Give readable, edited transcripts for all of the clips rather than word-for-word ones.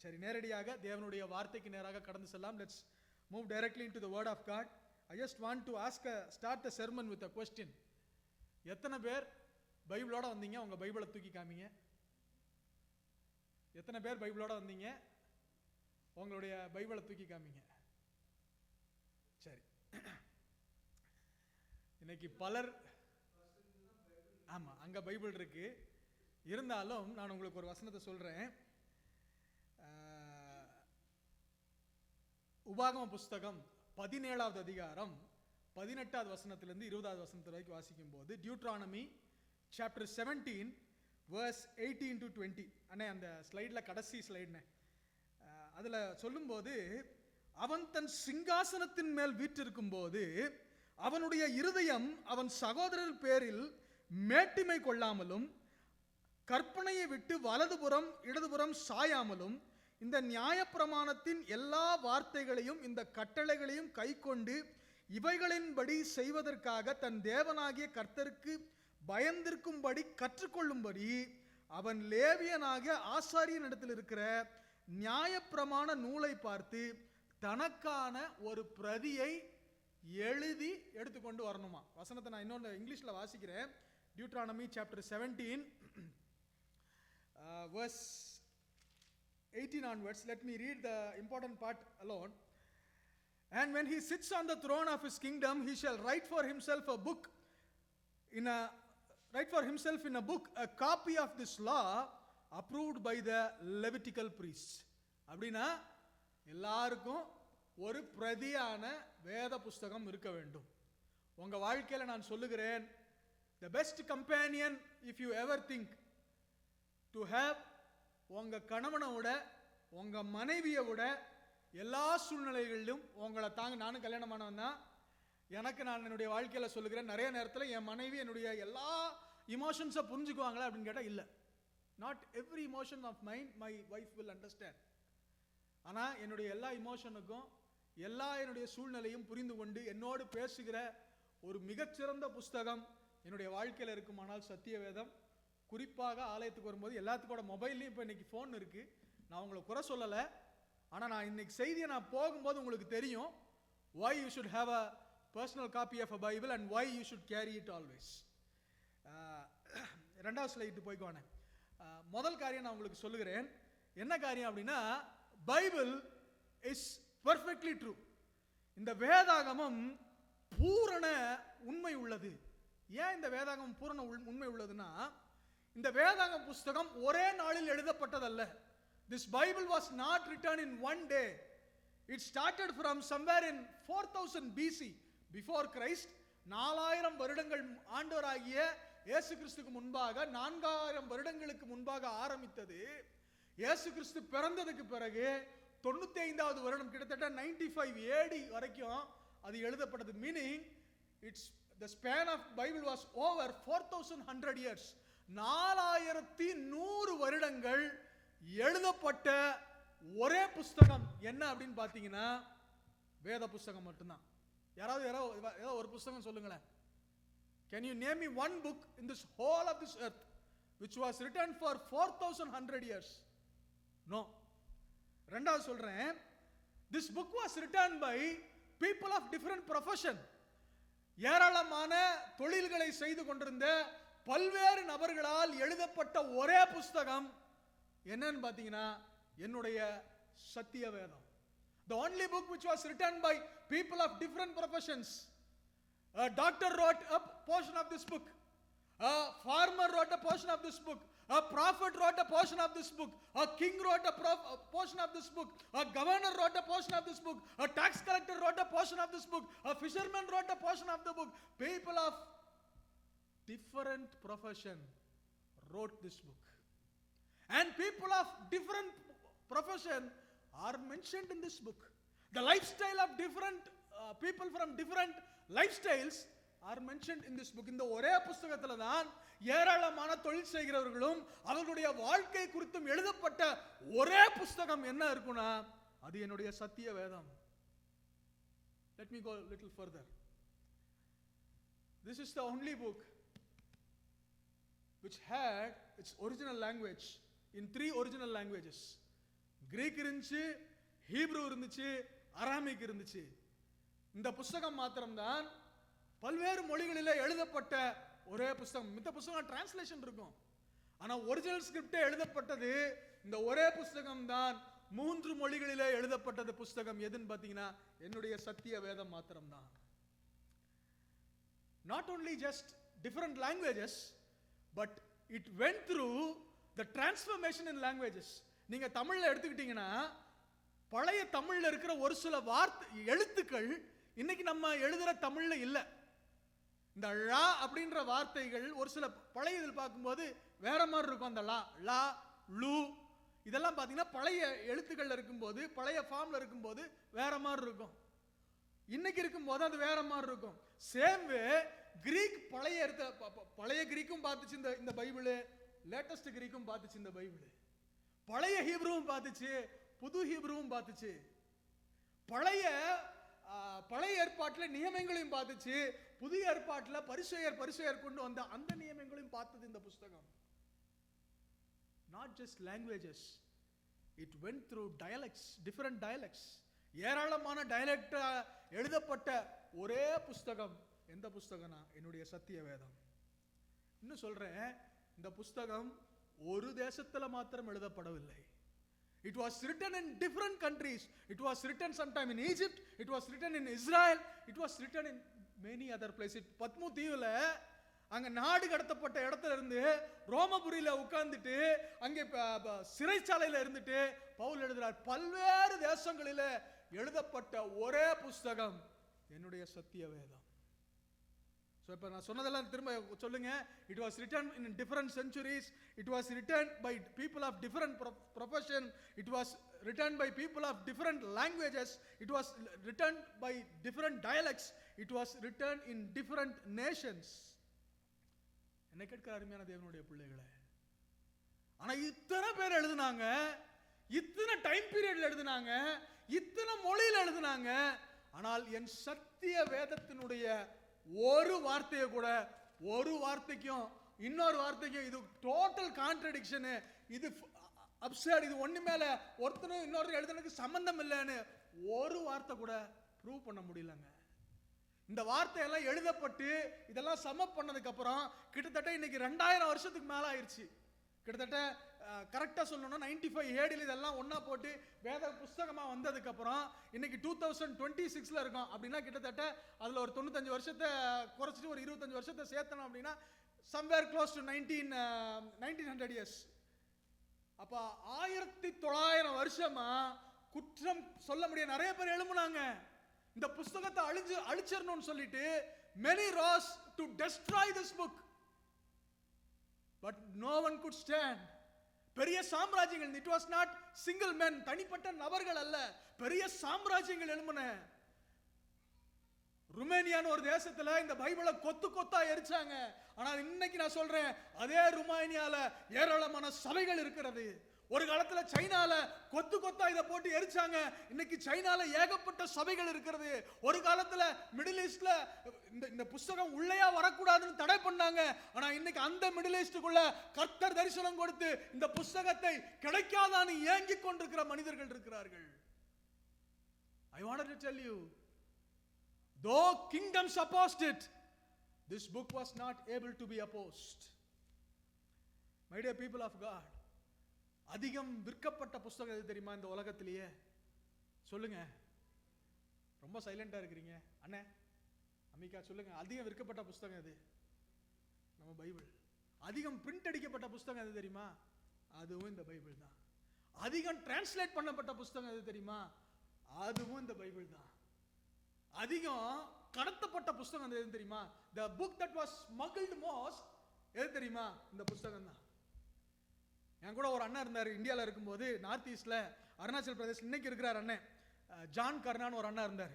சரி, நேரடியாக தேவனுடைய வார்த்தைக்கு நேராக கடந்து செல்லாம். Let's move directly into the word of God. I just want to start the sermon with a question. எத்தனை பேர் பைபிளோட வந்தீங்க? உங்க பைபிளை தூக்கி காமிங்க. எத்தனை பேர் பைபிளோட வந்தீங்க? உங்களுடைய பைபிளை தூக்கி காமிங்க. சரி, இன்னைக்கு பலர் ஆமா அங்க பைபிள் இருக்கு. இருந்தாலும் நான் உங்களுக்கு ஒரு வசனத்தை சொல்றேன். உபாகம புஸ்தகம் 17வது அதிகாரம் 18வது வசனத்திலிருந்து 20வது வசனத்து வரைக்கும் வாசிக்கும் போது, டியூட்ரானமி சாப்டர் 17 verse 18 to 20. அண்ணே அந்த ஸ்லைட்ல கடைசி ஸ்லைட்னே, அதுல சொல்லும்போது, அவன் தன் சிங்காசனத்தின் மேல் வீற்றிருக்கும் போது அவனுடைய இருதயம் அவன் சகோதரர் பேரில் மேட்டிமை கொள்ளாமலும் கற்பனையை விட்டு வலதுபுறம் இடதுபுறம் சாயாமலும் இந்த நியாயப்பிரமாணத்தின் எல்லா வார்த்தைகளையும் இந்த கட்டளைகளையும் கைக்கொண்டு இவைகளின்படி செய்வதற்காக தன் தேவனாகிய கர்த்தருக்கு பயந்திருக்கும்படி கற்றுக்கொள்ளும்படி அவன் லேவியனாகிய ஆசாரியனிடத்தில் இருக்கிற நியாயப்பிரமாண நூலை பார்த்து தனக்கான ஒரு பிரதியை எழுதி எடுத்துக்கொண்டு வரணுமா. வசனத்தை நான் இன்னொன்று இங்கிலீஷில் வாசிக்கிறேன். Deuteronomy chapter 17 verse 18 onwards. Let me read the important part alone. And when he sits on the throne of his kingdom, he shall write for himself a book in a book a copy of this law approved by the Levitical priests. அப்படின்னா எல்லாருக்கும் ஒரு பிரதியான வேத புஸ்தகம் இருக்க வேண்டும். உங்க வாழ்க்கையில நான் சொல்லுகிறேன், the best companion if you ever think to have, உங்க கணவனை விட உங்க மனைவியை விட எல்லா சூழ்நிலைகளிலும் உங்களை தாங்க. நானும் கல்யாணம் ஆனவன் தான். எனக்கு நான் என்னுடைய வாழ்க்கையில சொல்லுகிறேன், நிறைய நேரத்தில் என் மனைவி என்னுடைய எல்லா இமோஷன்ஸை புரிஞ்சுக்குவாங்களா அப்படின்னு கேட்டால் இல்லை. Not every emotion of mind my wife will understand. ஆனால் என்னுடைய எல்லா இமோஷனுக்கும் எல்லா என்னுடைய சூழ்நிலையும் புரிந்து கொண்டு என்னோடு பேசுகிற ஒரு மிகச்சிறந்த புஸ்தகம் என்னுடைய வாழ்க்கையில் இருக்குமானால் சத்திய வேதம். குறிப்பாக ஆலயத்துக்கு வரும்போது எல்லாத்துக்கூட மொபைல்லையும் இப்போ இன்னைக்கு ஃபோன் இருக்கு. நான் உங்களை குறை சொல்லலை, ஆனால் நான் இன்னைக்கு செய்தியை நான் போகும்போது உங்களுக்கு தெரியும் why you should have a personal copy of a Bible and why you should carry it always. ரெண்டாவது ஸ்லைடு போய்க்கோனே. முதல் காரியம் நான் உங்களுக்கு சொல்லுகிறேன். என்ன காரியம் அப்படின்னா, பைபிள் இஸ் பெர்ஃபெக்ட்லி ட்ரூ. இந்த வேதாகமம் பூரண உண்மை உள்ளது. ஏன் இந்த வேதாகமம் பூரண உண்மை உள்ளதுன்னா, இந்த வேதாகம புஸ்தகம் ஒரே நாளில் எழுதப்பட்டதல்ல. This Bible was not written in one day. It started from somewhere in 4000 BC, before Christ. 4000 வருடங்கள் ஆண்டவராகிய இயேசு கிறிஸ்துக்கு முன்பாக, 4000 வருடங்களுக்கு முன்பாக ஆரம்பித்தது. இயேசு கிறிஸ்து பிறந்ததுக்கு பிறகு 95வது வருடம், கிட்டத்தட்ட 95 AD வரைக்கும் அது எழுதப்பட்டது. Meaning it's the span of Bible was over 4100 years. 4100 வருடங்கள் எழுதப்பட்ட ஒரே புஸ்தகம் என்ன அப்படின்னு பார்த்தீங்கன்னா வேத புஸ்தகம் மட்டும்தான். யாராவது ஏதோ ஒரு புஸ்தகம் சொல்லுங்களேன். Can you name me one book in this whole of this earth which was written for 4100 years? No. ரெண்டாவது சொல்றேன், this book was written by people of different profession. ஏராளமான தொழில்களை செய்து கொண்டிருந்த பல்வேறு நபர்களால் எழுதப்பட்ட ஒரே புஸ்தகம் என்னன்னு பார்த்தீங்கன்னா என்னுடைய சத்திய வேதம். The only book which was written by people of different professions. A doctor wrote a portion of this book. A farmer wrote a portion of this book. A prophet wrote a portion of this book. A king wrote a portion of this book. A governor wrote a portion of this book. A tax collector wrote a portion of this book. A fisherman wrote a portion of the book. People of different profession wrote this book. And people of different profession are mentioned in this book. The lifestyle of different people from different lifestyles are mentioned in this book. இந்த ஒரே புத்தகத்துல தான் ஏராளமான தொழில் செய்கிறவர்களும் அவர்களுடைய வாழ்க்கை குறித்தும் எழுதப்பட்ட ஒரே புத்தகம் என்ன இருக்குன்னா அது என்னுடைய சத்திய வேதம். Let me go a little further. This is the only book which had its original language in 3 original languages: Greek இருந்துச்சு, ஹீப்ரு இருந்துச்சு, அராமிக் இருந்துச்சு. இந்த புஸ்தகம் மாத்திரம்தான் பல்வேறு மொழிகளிலே எழுதப்பட்ட ஒரே புஸ்தகம். மித்த புஸ்தகம் டிரான்ஸ்லேஷன் இருக்கும், ஆனா ஒரிஜினல் ஸ்கிரிப்டே எழுதப்பட்டது இந்த ஒரே புஸ்தகம் தான். 3 மொழிகளிலே எழுதப்பட்டது புஸ்தகம் எதுன்னு பாத்தீங்கன்னா என்னுடைய சத்திய வேதம் மாத்திரம்தான். Not only just different languages, but it went through the transformation in languages. நீங்க தமிழ்ல எடுத்துக்கிட்டீங்கன்னா பழைய தமிழ்ல இருக்கிற ஒரு சில எழுத்துக்கள் இன்னைக்கு நம்ம எழுதுற தமிழ்ல இல்ல. இந்த ழா அப்படின்ற வார்த்தைகள் ஒரு சில பழைய இதில் பார்க்கும்போது வேற மாதிரி இருக்கும். அந்த லா, லா, லு இதெல்லாம் பார்த்தீங்கன்னா பழைய எழுத்துக்கள்ல இருக்கும்போது, பழைய ஃபார்ம்ல இருக்கும்போது வேற மாதிரி இருக்கும். இன்னைக்கு இருக்கும்போது அது வேற மாதிரி இருக்கும். சேம் வே கிரீக் பழைய கிரீக்கும் பார்த்துச்சு இந்த பைபிள், லேட்டஸ்ட் கிரீக்கும் பார்த்துச்சு இந்த பைபிள். பழைய ஹீப்ருவும் பார்த்துச்சு, புது ஹீப்ருவும் பார்த்துச்சு. பழைய ஏற்பாட்டில் நியமங்களையும் பார்த்துச்சு, புதிய ஏற்பாட்டில் பரிசேயர் கொண்டு வந்த அந்த நியமங்களையும் பார்த்தது இந்த புஸ்தகம். Not just languages, it went through dialects, different dialects. ஏராளமான டயலெக்ட் எழுதப்பட்ட ஒரே புஸ்தகம் எந்த புஸ்தகம்னா என்னுடைய சத்திய வேதம். இன்னும் சொல்றேன், இந்த புஸ்தகம் ஒரு தேசத்துல மாத்திரம் எழுதப்படவில்லை. It was written in different countries. It was written sometime in Egypt, it was written in Israel, it was written in many other places. பத்மு தீவுல அங்க நாடு கடத்தப்பட்ட இடத்துல இருந்து ரோமபுரியில உட்கார்ந்துட்டு அங்கே சிறைச்சாலையில இருந்துட்டு பவுல் எழுதுறார், பல்வேறு தேசங்களில எழுதப்பட்ட ஒரே புஸ்தகம் என்னுடைய சத்திய வேதம். இப்ப நான் சொன்னதெல்லாம் திரும்ப சொல்லுங்க. It was written in different centuries, it was written by people of different profession, it was written by people of different languages, it was written by different dialects, it was written in different nations. என்ன கேட்கிற அருமையான தேவனுடைய பிள்ளைகளே, ஆனா இத்தனை பேர் எழுதுனாங்க, இத்தனை டைம் பீரியட்ல எழுதுனாங்க, இத்தனை மொழியில் எழுதுனாங்க, ஆனால் என் சத்திய வேதத்தினுடைய ஒரு வார்த்தையை கூட, ஒரு வார்த்தைக்கும் இன்னொரு வார்த்தைக்கும் இது டோட்டல் கான்ட்ரடிக்ஷன், இது அப்சர்ட், இது ஒண்ணு மேல ஒருத்தனும் இன்னொரு எழுதுனதுக்கு சம்பந்தம் இல்லைன்னு ஒரு வார்த்தை கூட ப்ரூவ் பண்ண முடியலங்க. இந்த வார்த்தையெல்லாம் எழுதப்பட்டு இதெல்லாம் சமப் பண்ணதுக்கு அப்புறம் கிட்டத்தட்ட இன்னைக்கு 2000 வருஷத்துக்கு மேல ஆயிடுச்சு. கிட்டத்தட்ட கரெக்டா சொல்லணும்னா 95 AD இதெல்லாம் ஒன்னா போட்டு வேத புஸ்தகமா வந்ததுக்கு அப்புறம் இன்னைக்கு 2026ல இருக்கோம். அப்படின்னா கிட்டத்தட்ட அதுல ஒரு 95 வருஷத்தை குறைச்சிட்டு ஒரு 25 வருஷத்தை சேர்த்தணும் அப்படின்னா somewhere close to 1900 years. அப்ப 1900 வருஷமா குற்றம் சொல்ல முடிய நிறைய பேர் எழும்புனாங்க. இந்த புஸ்தகத்தை அழிச்சிரணும்னு சொல்லிட்டு many rose to destroy this book, but no one could stand. பெரிய சாம்ராஜ்யங்கள், it was not single men, தனிப்பட்ட நபர்கள் அல்ல, பெரிய சாம்ராஜ்யங்கள் எழும்பின. ருமேனியான்னு ஒரு தேசத்துல இந்த பைபிளை கொத்து கொத்தா எரிச்சாங்க. ஆனால் இன்னைக்கு நான் சொல்றேன், அதே ருமேனியால ஏராளமான சபைகள் இருக்கிறது. ஒரு காலத்துல சைனால கொத்து கொத்தா இதை போட்டு எரிச்சாங்க, இன்னைக்கு சைனால ஏகப்பட்ட சபைகள் இருக்கிறது. ஒரு காலத்துல மிடில் ஈஸ்ட்ல இந்த புஸ்தகம் உள்ளேயா வரக்கூடாதுன்னு தடை பண்ணாங்க, ஆனா இன்னைக்கு அந்த மிடில் ஈஸ்டுக்குள்ள கர்த்தர் தரிசனம் கொடுத்து இந்த புஸ்தகத்தை கிடைக்காதான்னு ஏங்கிக் கொண்டிருக்கிற மனிதர்கள் இருக்கிறார்கள். I wanted to tell you, though kingdoms opposed it, this book was not able to be opposed. My dear people of God, அதிகம் விற்கப்பட்ட புஸ்தகம் எது தெரியுமா இந்த உலகத்திலேயே? சொல்லுங்க. ரொம்ப சைலண்டா இருக்கிறீங்க அண்ணே, அம்மிகா சொல்லுங்க. அதிகம் விற்கப்பட்ட புஸ்தகம் எது? நம்ம பைபிள். அதிகம் பிரிண்ட் அடிக்கப்பட்ட புஸ்தகம் எது தெரியுமா? அதுவும் இந்த பைபிள் தான். அதிகம் டிரான்ஸ்லேட் பண்ணப்பட்ட புஸ்தகம் எது தெரியுமா? அதுவும் இந்த பைபிள் தான். அதிகம் கடத்தப்பட்ட புஸ்தகம் எது தெரியுமா? The book that was smuggled most எது தெரியுமா? இந்த புஸ்தகம் தான். என் கூட ஒரு அண்ணன் இருந்தார் இந்தியாவில் இருக்கும்போது, நார்த் ஈஸ்ட்ல அருணாச்சல் பிரதேஷ், இன்னைக்கு இருக்கிறார் அண்ணன் ஜான் கர்னான்னு ஒரு அண்ணன் இருந்தார்.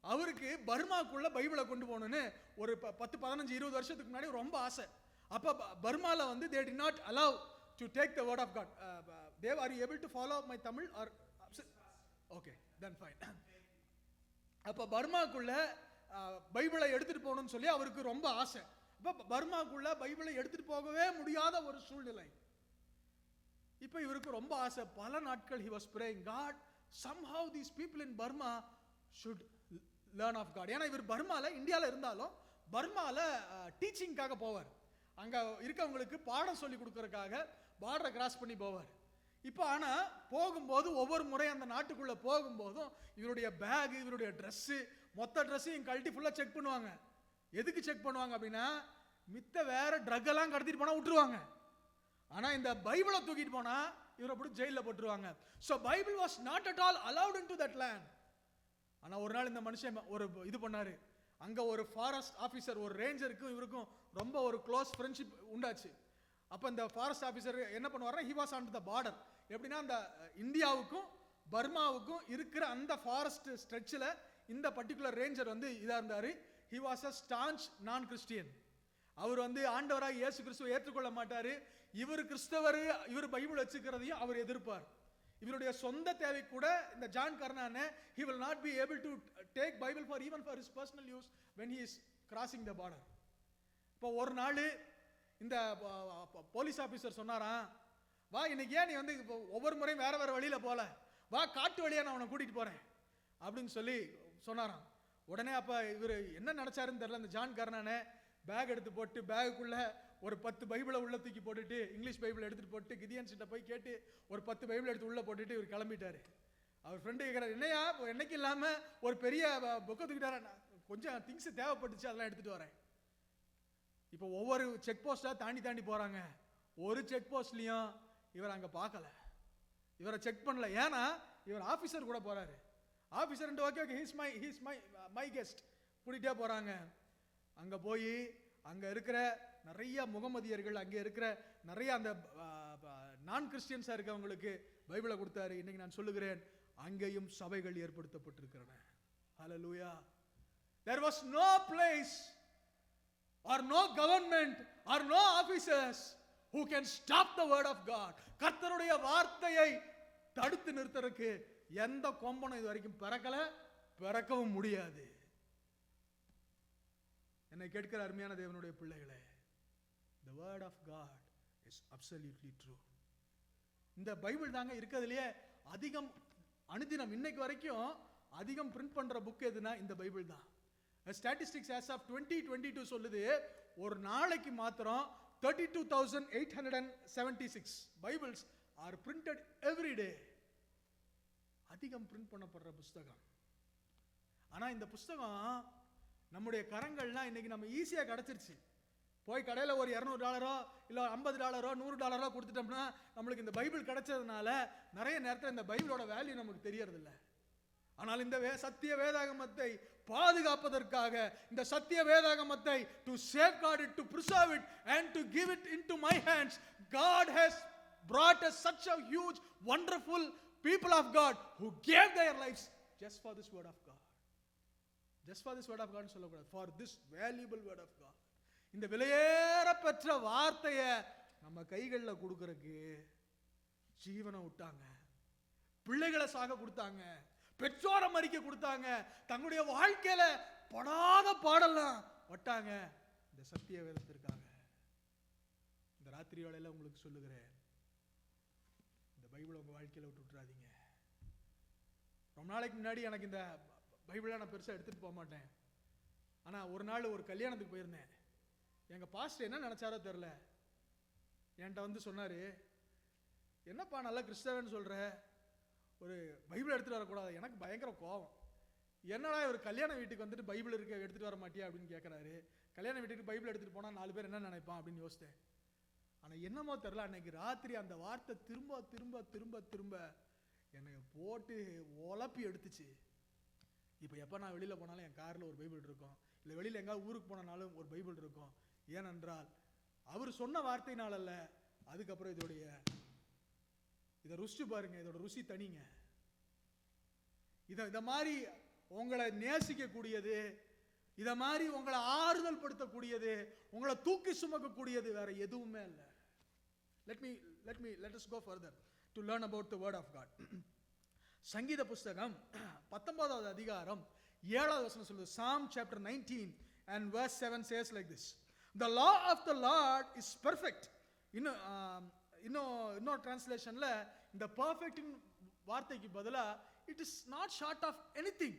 அவருக்கு பர்மாக்குள்ள பைபிளை கொண்டு போகணும்னு ஒரு 10, 15, 20 வருஷத்துக்கு முன்னாடி ரொம்ப ஆசை. அப்போ பர்மால வந்து they did not allow to take the word of God. Dev, are you able to follow my Tamil or okay, then fine. அப்போ பர்மாக்குள்ள பைபிளை எடுத்துட்டு போகணும்னு சொல்லி அவருக்கு ரொம்ப ஆசை. அப்போ பர்மாக்குள்ள பைபிளை எடுத்துட்டு போகவே முடியாத ஒரு சூழ்நிலை. இப்போ இவருக்கு ரொம்ப ஆசை. பல நாட்கள் he was praying, God, somehow these people in Burma should learn of God. ஏன்னா இவர் பர்மால, இந்தியாவில் இருந்தாலும் பர்மால டீச்சிங்காக போவார். அங்கே இருக்கவங்களுக்கு பாடம் சொல்லி கொடுக்கறதுக்காக பார்டரை கிராஸ் பண்ணி போவார். இப்போ ஆனால் போகும்போது ஒவ்வொரு முறை அந்த நாட்டுக்குள்ளே போகும்போதும் இவருடைய பேக், இவருடைய ட்ரெஸ்ஸு, மொத்த ட்ரெஸ்ஸையும் கழட்டி ஃபுல்லாக செக் பண்ணுவாங்க. எதுக்கு செக் பண்ணுவாங்க அப்படின்னா, மித்த வேற ட்ரக் எல்லாம் கடத்திட்டு போனால் விட்டுருவாங்க. ஆனால் இந்த பைபிளை தூக்கிட்டு போனால் இவரை போட்டு ஜெயிலில் போட்டுருவாங்க. So Bible was not at all allowed in to that land. ஆனால் ஒரு நாள் இந்த மனுஷன் ஒரு இது பண்ணாரு. அங்கே ஒரு ஃபாரஸ்ட் ஆஃபீஸர், ஒரு ரேஞ்சருக்கும் இவருக்கும் ரொம்ப ஒரு க்ளோஸ் ஃப்ரெண்ட்ஷிப் உண்டாச்சு. அப்போ இந்த ஃபாரஸ்ட் ஆஃபீஸர் என்ன பண்ணுவார்னா, he was on the border. எப்படின்னா அந்த இந்தியாவுக்கும் பர்மாவுக்கும் இருக்கிற அந்த ஃபாரஸ்ட் ஸ்ட்ரெச்சில் இந்த பர்டிகுலர் ரேஞ்சர் வந்து இதாக இருந்தார். ஹி வாஸ் அ ஸ்டான்ச் நான் கிறிஸ்டியன். அவர் வந்து ஆண்டவராக இயேசு கிறிஸ்துவை ஏற்றுக்கொள்ள மாட்டார். இவர் கிறிஸ்தவர், இவர் பைபிள் வச்சுக்கிறதையும் அவர் எதிர்ப்பார். இவருடைய சொந்த தேவை கூட இந்த John கர்னானே, he will not be able to take Bible for even for his personal use when he is crossing the border. இப்போ ஒரு நாள் இந்த போலீஸ் ஆஃபீஸர் சொன்னாராம், வா இன்னைக்கு ஏன் நீ வந்து ஒவ்வொரு முறையும் வேற வேற வழியில் போல, வா காட்டு வழியா நான் உன்னை கூட்டிட்டு போறேன் அப்படின்னு சொல்லி சொன்னாராம். உடனே அப்போ இவர் என்ன நினைச்சாருன்னு தெரியல, இந்த ஜான் கர்னானே பேக் எடுத்து போட்டு பேகுக்குள்ள ஒரு 10 பைபிளை உள்ள தூக்கி போட்டுட்டு, இங்கிலீஷ் பைபிள் எடுத்துட்டு போட்டு கிதியன்ஸ் கிட்ட போய் கேட்டு ஒரு 10 பைபிள் எடுத்து உள்ள போட்டுட்டு இவர் கிளம்பிட்டாரு. அவர் ஃப்ரெண்டு கேட்குறாரு, என்னையா என்னைக்கு இல்லாமல் ஒரு பெரிய புக்கை தூக்கிட்டார, கொஞ்சம் திங்ஸ் தேவைப்பட்டுச்சு அதெல்லாம் எடுத்துட்டு வரேன். இப்போ ஒவ்வொரு செக் போஸ்ட்டாக தாண்டி போகிறாங்க. ஒரு செக் போஸ்ட்லையும் இவர் அங்கே பார்க்கல, இவரை செக் பண்ணல. ஏன்னா இவர் ஆஃபீஸர் கூட போகிறாரு. Officer okay he's my guest கூட்டிகிட்டே போகிறாங்க. அங்கே போய் அங்கே இருக்கிற நிறைய முகமதியர்கள், அங்கே இருக்கிற நிறைய அந்த நான் கிறிஸ்டியன்ஸாக இருக்கவங்களுக்கு பைபிளை கொடுத்தாரு. இன்னைக்கு நான் சொல்லுகிறேன், அங்கேயும் சபைகள் ஏற்படுத்தப்பட்டிருக்கிறன. ஹல்லேலூயா. There was no place or no government or no officers who can stop the word of God. கர்த்தருடைய வார்த்தையை தடுத்து நிறுத்தறதுக்கு எந்த கொம்பனும் இது வரைக்கும் பிறக்கவும் முடியாது. என்னை கேட்கிற அருமையான தேவனுடைய பிள்ளைகளே, the word of God is absolutely true. இந்த பைபிள் தாங்க இருக்கிறதுலயே அதிகம் அனுதினம் இன்னைக்கு வரைக்கும் அதிகம் பிரிண்ட் பண்ற புக் எதுனா இந்த பைபிள் தான். ஸ்டாட்டிஸ்டிக்ஸ் as of 2022 சொல்லுது, ஒரு நாளைக்கு மாத்திரம் 32,876 Bibles are printed every day. அதிகம் பிரிண்ட் பண்ணப்படுற புஸ்தகம். ஆனா இந்த புஸ்தகம் நம்முடைய கரங்கள்லாம் இன்னைக்கு நம்ம ஈஸியா கிடைச்சிருச்சு. போய் கடையில் ஒரு $200 இல்லை $50 $100 கொடுத்துட்டோம்னா நம்மளுக்கு இந்த பைபிள் கிடைச்சதுனால நிறைய நேரத்தில் இந்த பைபிளோட வேல்யூ நமக்கு தெரியறதில்ல. ஆனால் இந்த சத்திய வேதாகமத்தை பாதுகாப்பதற்காக, இந்த சத்திய வேதாகமத்தை to safeguard it, to preserve it and to give it into my hands, God has brought us such a huge wonderful people of God who gave their lives just for this word of God. Just for this word of God சொல்லக்கூடாது, for this valuable word of God. இந்த விலையேற பெற்ற வார்த்தையை நம்ம கைகளில் கொடுக்கறதுக்கு ஜீவனை விட்டாங்க, பிள்ளைகளை சாக கொடுத்தாங்க, பெற்றோரை மறிக்க கொடுத்தாங்க, தங்களுடைய வாழ்க்கையில படாத பாடலாம் பட்டாங்க இந்த சத்திய வேதத்திற்காக. இந்த ராத்திரி வேளையில உங்களுக்கு சொல்லுகிறேன், இந்த பைபிளை உங்க வாழ்க்கையில விட்டுறாதீங்க. ரொம்ப நாளைக்கு முன்னாடி எனக்கு இந்த பைபிளை நான் பெருசாக எடுத்துட்டு போக மாட்டேன். ஆனால் ஒரு நாள் ஒரு கல்யாணத்துக்கு போயிருந்தேன். எங்கள் பாஸ்டர் என்ன நினச்சாரோ தெரில, என்கிட்ட வந்து சொன்னார், என்னப்பா நல்லா கிறிஸ்தவன்னு சொல்கிற, ஒரு பைபிள் எடுத்துகிட்டு வரக்கூடாது. எனக்கு பயங்கர கோபம். என்னடா ஒரு கல்யாண வீட்டுக்கு வந்துட்டு பைபிள் இருக்க எடுத்துகிட்டு வர மாட்டியா அப்படின்னு கேட்குறாரு. கல்யாண வீட்டுக்கு பைபிள் எடுத்துகிட்டு போனால் 4 பேர் என்ன நினைப்பான் அப்படின்னு யோசித்தேன். ஆனால் என்னமோ தெரில, அன்னைக்கு ராத்திரி அந்த வார்த்தை திரும்ப திரும்ப திரும்ப திரும்ப என்னை போட்டு உழப்பி எடுத்துச்சு. இப்போ எப்போ நான் வெளியில் போனாலும் என் காரில் ஒரு பைபிள் இருக்கும், இல்லை வெளியில் எங்கேயாவது ஊருக்கு போனாலும் ஒரு பைபிள் இருக்கும். ஏனென்றால் அவர் சொன்ன வார்த்தையினால அல்ல, அதுக்கப்புறம் இதை ருசி பாருங்க, இதோட ருசி தனிங்க. இதை மாதிரி உங்களை நேசிக்கக்கூடியது, இதை மாதிரி உங்களை ஆறுதல் படுத்தக்கூடியது, உங்களை தூக்கி சுமக்கக்கூடியது வேற எதுவுமே இல்லை. Let us go further to learn about the word of God. சங்கீத புஸ்தகம் 19வது அதிகாரம் 7வது வசனம் சொல்லுது. Psalm chapter 19 and verse 7 says like this: The law of the Lord is perfect. இன்னொரு டிரான்ஸ்லேஷன்ல இந்த பர்ஃபெக்ட் வார்த்தைக்கு பதிலா it is not short of anything,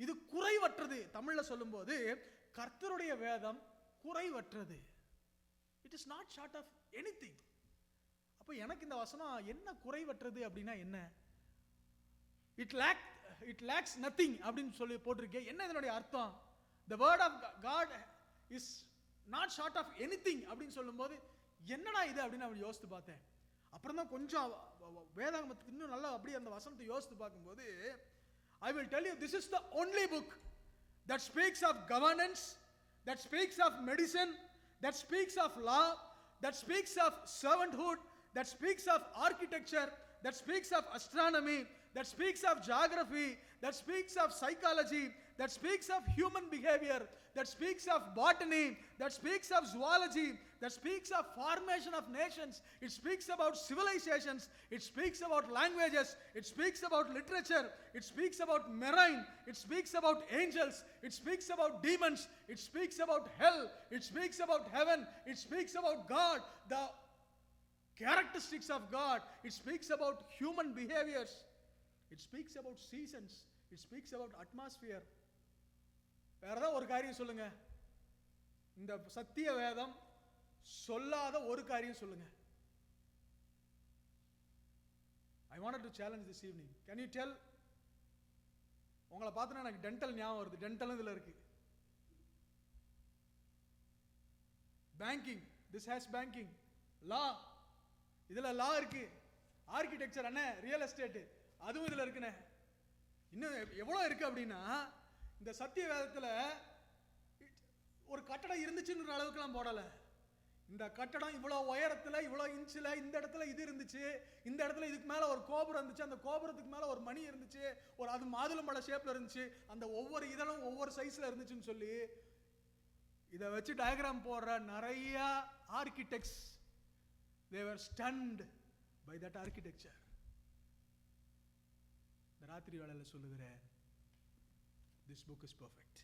இது குறைவற்றது. தமிழ்ல சொல்லும்போது கர்த்தருடைய வேதம் குறைவற்றது. It is not short of anything. அப்ப எனக்கு இந்த வசனம் என்ன குறைவற்றது அப்படின்னா என்ன? இட் லேக்ஸ் நத்திங் அப்படின்னு சொல்லி போட்டிருக்கேன். என்ன இதனுடைய அர்த்தம்? the word of God is not short of anything அப்படின்னு சொல்லும்போது என்னடா இது அப்படின்னு நான் யோசித்து பார்த்தேன். அப்புறம் தான் கொஞ்சம் வேதாகமத்துக்கு இன்னும் நல்லா அப்படியே அந்த வசனத்தை யோசித்து பார்க்கும்போது I will tell you, this is the only book that speaks of governance, that speaks of medicine, that speaks of law, that speaks of servanthood, that speaks of architecture, that speaks of astronomy, that speaks of geography, that speaks of psychology, that speaks of human behavior, that speaks of botany, that speaks of zoology, that speaks of formation of nations. It speaks about civilizations, it speaks about languages, it speaks about literature, it speaks about marine, it speaks about angels, it speaks about demons, it speaks about hell, it speaks about heaven, it speaks about God, the characteristics of God, it speaks about human behaviors, it speaks about seasons, it speaks about atmosphere. வேற ஏதாவது ஒரு காரியம் சொல்லுங்க, இந்த சத்திய வேதம் சொல்லாத ஒரு காரியம் சொல்லுங்க. I wanted to challenge this evening. Can you tell? உங்களை பார்த்தா எனக்கு டென்டல் ஞாபகம் வருது. டென்டல் இதுல இருக்கு. Banking, this has banking. law, இதுல law இருக்கு. ஆர்கிடெக்சர் அண்ணே, ரியல் எஸ்டேட் அதுவும் இதுல இருக்குண்ணே. இன்னும் எவ்வளவு இருக்கு அப்படின்னா, இந்த சத்திய வேதத்துல ஒரு கட்டடம் இருந்துச்சுன்ற அளவுக்குலாம் போடல. இந்த கட்டடம் இவ்வளவு உயரத்துல, இவ்வளவு இன்ச்சில், இந்த இடத்துல இது இருந்துச்சு, இந்த இடத்துல இதுக்கு மேல ஒரு கோபுரம் இருந்துச்சு, அந்த கோபுரத்துக்கு மேல ஒரு மணி இருந்துச்சு, ஒரு அது மாதுளம்பழ ஷேப்ல இருந்துச்சு, அந்த ஒவ்வொரு இதழும் ஒவ்வொரு சைஸ்ல இருந்துச்சுன்னு சொல்லி இதை வச்சு டயக்ராம் போடுற நிறைய architects, they were stunned by that architecture. இந்த ராத்திரி வேளையில சொல்லுகிறேன், this book is perfect.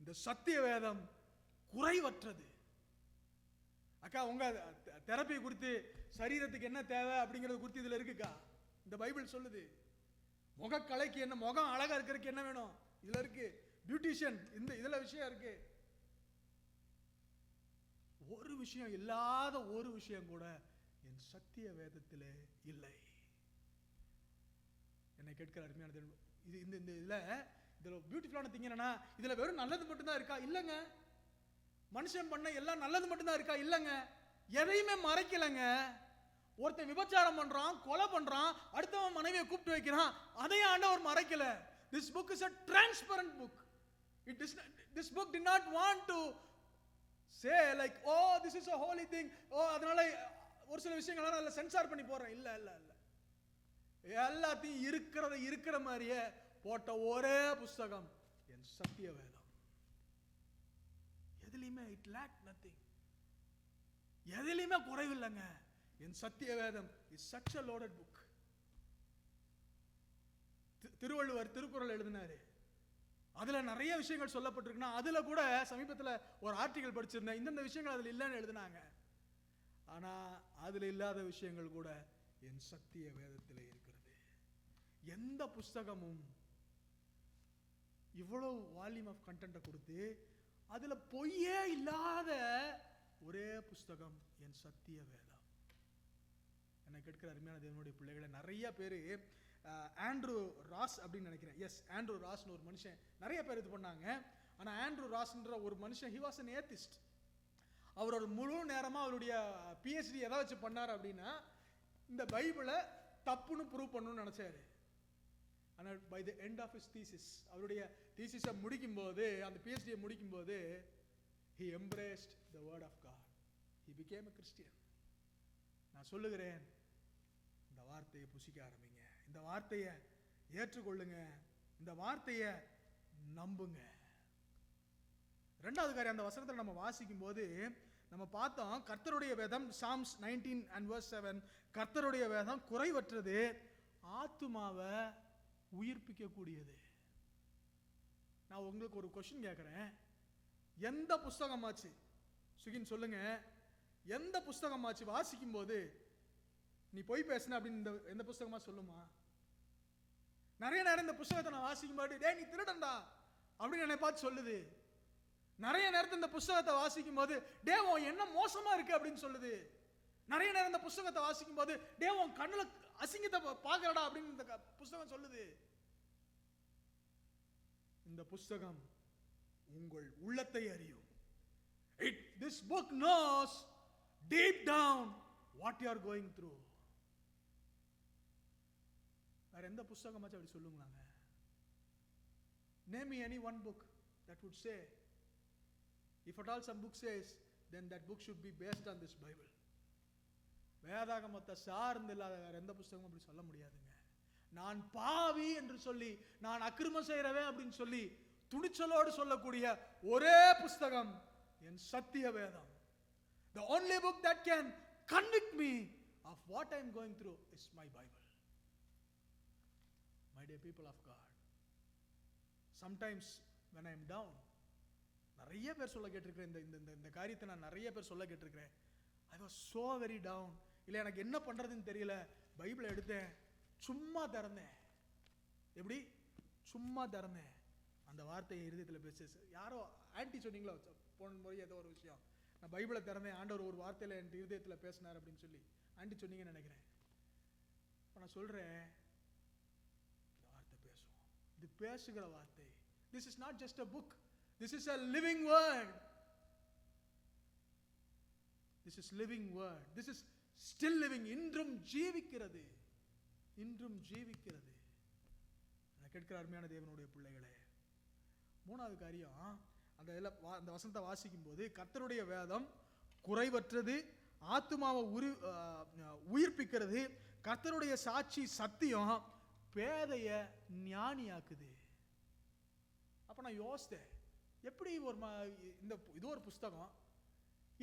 இந்த சத்திய வேதம் குறைவற்றது. அக்கா, உங்க தெரப்பி குறித்து சரீரத்துக்கு என்ன தேவை அப்படிங்கிறது குறித்து இதுல இருக்குக்கா. இந்த பைபிள் சொல்லுது. முகக்கலைக்கு என்ன, முகம் அழகா இருக்கிறதுக்கு என்ன வேணும் இதுல இருக்கு. பியூட்டிஷியன், இந்த இதுல விஷயம் இருக்கு. ஒரு விஷயம் இல்லாத ஒரு விஷயம் கூட என் சத்திய வேதத்திலே இல்லை. என்னை கேட்கிற அருமையான இது இந்த இதுல பியூட்டிஃபுல்லான திங் என்னன்னா, இதுல வெறும் நல்லது மட்டும்தான் இருக்கா? இல்லங்க. மனுஷன் பண்ண எல்லாம் நல்லது மட்டும்தான் இருக்கா? இல்லங்க. எதையுமே மறைக்கலங்க. ஒருத்தன் விபச்சாரம் பண்றான், கொலை பண்றான், அடுத்தவன் மனைவியை கூப்பிட்டு வைக்கிறான், அதையும் ஆண்டவர் மறைக்கல. This book is a transparent book. This book did not want to say like, oh this is a holy thing, oh அதனால ஒரு சில விஷயங்களை நான் சென்சார் பண்ணி போறேன். இல்ல இல்ல இல்ல, எல்லாத்தையும் இருக்கிற மாதிரியே போட்ட ஒரே புஸ்தகம் என் சத்திய வேதம். எதிலுமே இட் லேக் நத்திங், எதிலுமே குறைவில்லைங்க. என் சத்திய வேதம் is such a loaded book. Thiruvalluvar Thirukkural எழுதினாரு, அதுல நிறைய விஷயங்கள் சொல்லப்பட்டிருக்குன்னா, அதுல கூட சமீபத்தில் ஒரு ஆர்டிகல் படிச்சிருந்தேன், இந்த விஷயங்கள் அதுல இல்லைன்னு எழுதினாங்க. ஆனா அதுல இல்லாத விஷயங்கள் கூட என் சத்திய வேதத்தில் இருக்கிறது. எந்த புஸ்தகமும் இவ்வளவு வால்யூம் ஆஃப் கண்டென்ட்டை கொடுத்து அதுல பொய்யே இல்லாத ஒரே புஸ்தகம் என் சத்திய வேதம். என்னை கேட்கிற அருமையான தேவனுடைய பிள்ளைகளை, நிறைய பேர் ஆண்ட்ரூ ராஸ் அப்படின்னு நினைக்கிறேன், எஸ் ஆண்ட்ரூ ராஸ்னு ஒரு மனுஷன், நிறைய பேர் இது பண்ணாங்க. ஆனா ஆண்ட்ரூ ராஸ்ன்ற ஒரு மனுஷன், he was an atheist. அவர் ஒரு முழு நேரமா அவருடைய PhD எதை வச்சு பண்ணார் அப்படின்னா, இந்த பைபிளை தப்புன்னு ப்ரூவ் பண்ணணும்னு நினைச்சாரு. ஆனால் by the end of his thesis, அவருடைய தீசிஸை முடிக்கும் போது, அந்த PhD முடிக்கும் போது, he embraced the word of God. He became a Christian. நான் சொல்லுகிறேன், இந்த வார்த்தையை புசிக்க ஆரம்பிங்க, இந்த வார்த்தையை ஏற்றுக்கொள்ளுங்க, இந்த வார்த்தையை நம்புங்க. ரெண்டாவது காரியம், அந்த வசனத்தை நம்ம வாசிக்கும் போது நம்ம பார்த்தோம், கர்த்தருடைய வேதம் Psalms 19 and verse 7, கர்த்தருடைய வேதம் குறைவற்றது, ஆத்துமாவை உயிர்ப்பிக்க கூடியது. நான் உங்களுக்கு ஒரு கொஸ்டின் கேட்கிறேன், எந்த புஸ்தகமாச்சு சுகின் சொல்லுங்க, எந்த புஸ்தகமாச்சு வாசிக்கும் போது நீ பொய் பேசின அப்படின்னு எந்த புஸ்தகமா சொல்லுமா? நிறைய நேரம் இந்த புஸ்தகத்தை நான் வாசிக்கும் போது டேய் நீ திருடன்டா அப்படின்னு என்னை பார்த்து சொல்லுது. நிறைய நேரத்தில் இந்த புஸ்தகத்தை வாசிக்கும் போது டே உன் என்ன மோசமா இருக்கு அப்படின்னு சொல்லுது. நிறைய நேரம் இந்த புஸ்தகத்தை வாசிக்கும் போது டே உன் கண்ணுல அசிங்கத்தை பார்க்கறடா அப்படின்னு இந்த புஸ்தகம் சொல்லுது. இந்த புஸ்தகம் உங்கள் உள்ளத்தை அறியும். This book knows deep down what you are going through. வேற எந்த புஸ்தகமாச்சும் அப்படி சொல்லுங்களாங்க? Name me any one book that would say, if at all some book says, then that book should be based on this Bible. வேதாகமத்தை சார்ந்து இல்லாத வேற எந்த புஸ்தகமும் அப்படி சொல்ல முடியாதுங்க. நான் பாவி என்று சொல்லி, நான் அக்கிரமம் செய்கிறவன் அப்படின்னு சொல்லி துணிச்சலோடு சொல்லக்கூடிய ஒரே புஸ்தகம் என் சத்திய வேதம். The only book that can convict me of what I am going through is my Bible. My dear people of God, sometimes when I am down, நிறைய பேர் சொல்ல கேட்டிருக்கிறேன், இந்த காரியத்தை நான் நிறைய பேர் சொல்ல கேட்டிருக்கிறேன். I was so very down. இல்லை எனக்கு என்ன பண்றதுன்னு தெரியல. பைபிளை எடுத்தேன், சும்மா திறந்தேன். எப்படி? சும்மா திறந்தேன். அந்த வார்த்தையை இருதயத்தில் பேச, யாரோ ஆன்டி சொன்னீங்களோ போன முறை ஏதோ ஒரு விஷயம், நான் பைபிளை திறந்தேன், ஆண்டவர் ஒரு வார்த்தையில் என் இருதயத்தில் பேசினார் அப்படின்னு சொல்லி ஆன்டி சொன்னீங்கன்னு நினைக்கிறேன். இப்போ நான் சொல்றேன், இந்த வார்த்தை பேசும். இது பேசுகிற வார்த்தை. This is not just a book. This is a living word. This is living word. This is still living. இன்றும் ஜீவிக்கிறது. இன்றும் ஜீவிக்கிறது. நான் கேட்கிற அருமையான தேவனுடைய பிள்ளைகளே, மூணாவது காரியம், அந்த வசனத்தை வாசிக்கும் போது கர்த்தருடைய வேதம் குறைவற்றது, ஆத்துமாவை உயிர்ப்பிக்கிறது, கர்த்தருடைய சாட்சி சத்தியம், பேதைய ஞானியாக்குது. அப்ப நான் யோசித்தேன், எப்படி இது ஒரு புஸ்தகம்,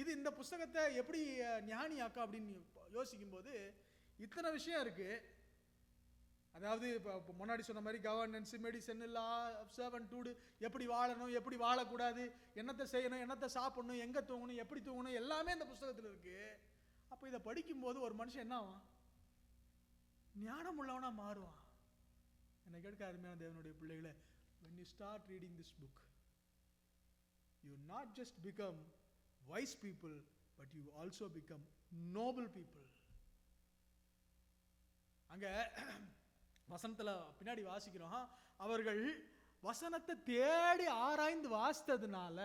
இது இந்த புஸ்தகத்தை எப்படி ஞானியாக்கா அப்படின்னு யோசிக்கும் போது இத்தனை விஷயம் இருக்கு. அதாவது இப்போ முன்னாடி சொன்ன மாதிரி கவர்னன்ஸ், மெடிசன், லா, சர்வன்ட்ஹுட், எப்படி வாழணும், எப்படி வாழக்கூடாது, என்னத்தை செய்யணும், என்னத்தை சாப்பிடணும், எங்கே தூங்கணும், எப்படி தூங்கணும், எல்லாமே இந்த புஸ்தகத்தில் இருக்கு. அப்போ இதை படிக்கும்போது ஒரு மனுஷன் என்ன ஆவான்? ஞானம் உள்ளவனா மாறுவான். என்னை கேட்க அருமையான தேவனுடைய பிள்ளைகளை, when you start reading this book, you not just become wise people, but you also become noble people. அங்க வசனத்துல பின்னாடி வாசிக்கிறோம், அவர்கள் வசனத்தை தேடி ஆராய்ந்து வாசித்ததுனால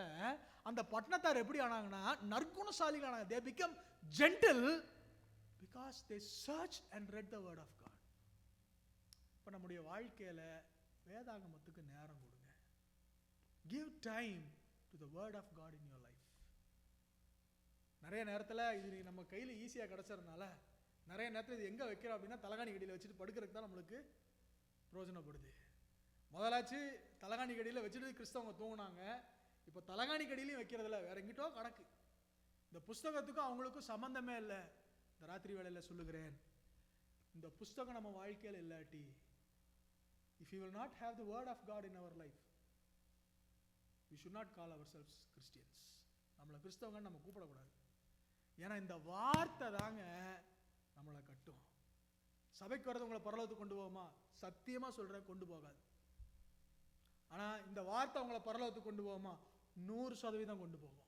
அந்த பட்டணத்தார் எப்படி ஆனாங்கன்னா நற்குணசாலிகள் ஆனாங்க. They become gentle because they searched and read the word of God. இப்ப நம்முடைய வாழ்க்கையில வேதாகமத்துக்கு நேரம் கொடுங்க. Give time to the word of God in your life. நிறைய நேரத்தில் இது நம்ம கையில் ஈஸியாக கிடச்சதுனால நிறைய நேரத்தில் இது எங்கே வைக்கிறோம் அப்படின்னா தலகாணி கடியில் வச்சுட்டு படுக்கிறதுக்கு தான் நம்மளுக்கு பிரயோஜனப்படுது. முதலாச்சு தலகாணி கடியில் வச்சுட்டு கிறிஸ்தவங்க தூங்கினாங்க. இப்போ தலகாணி கடியிலையும் வைக்கிறதில்ல, வேற எங்கிட்டோ கணக்கு. இந்த புஸ்தகத்துக்கும் அவங்களுக்கும் சம்பந்தமே இல்லை. இந்த ராத்திரி வேளையில் சொல்லுகிறேன், இந்த புஸ்தகம் நம்ம வாழ்க்கையில் இல்லாட்டி, if you will not have the word of God in our life, we should not call ourselves Christians. நம்மளை கிறிஸ்தவங்க நம்ம கூப்பிடக்கூடாது. ஏன்னா இந்த வார்த்தை தாங்க நம்மளை கட்டும். சபைக்கு வரது உங்களை பரலோகத்துக்கு கொண்டு போகுமா? சத்தியமா சொல்றேன், கொண்டு போகாது. ஆனா இந்த வார்த்தை உங்களை பரலோகத்துக்கு கொண்டு போகுமா? 100% கொண்டு போகும்.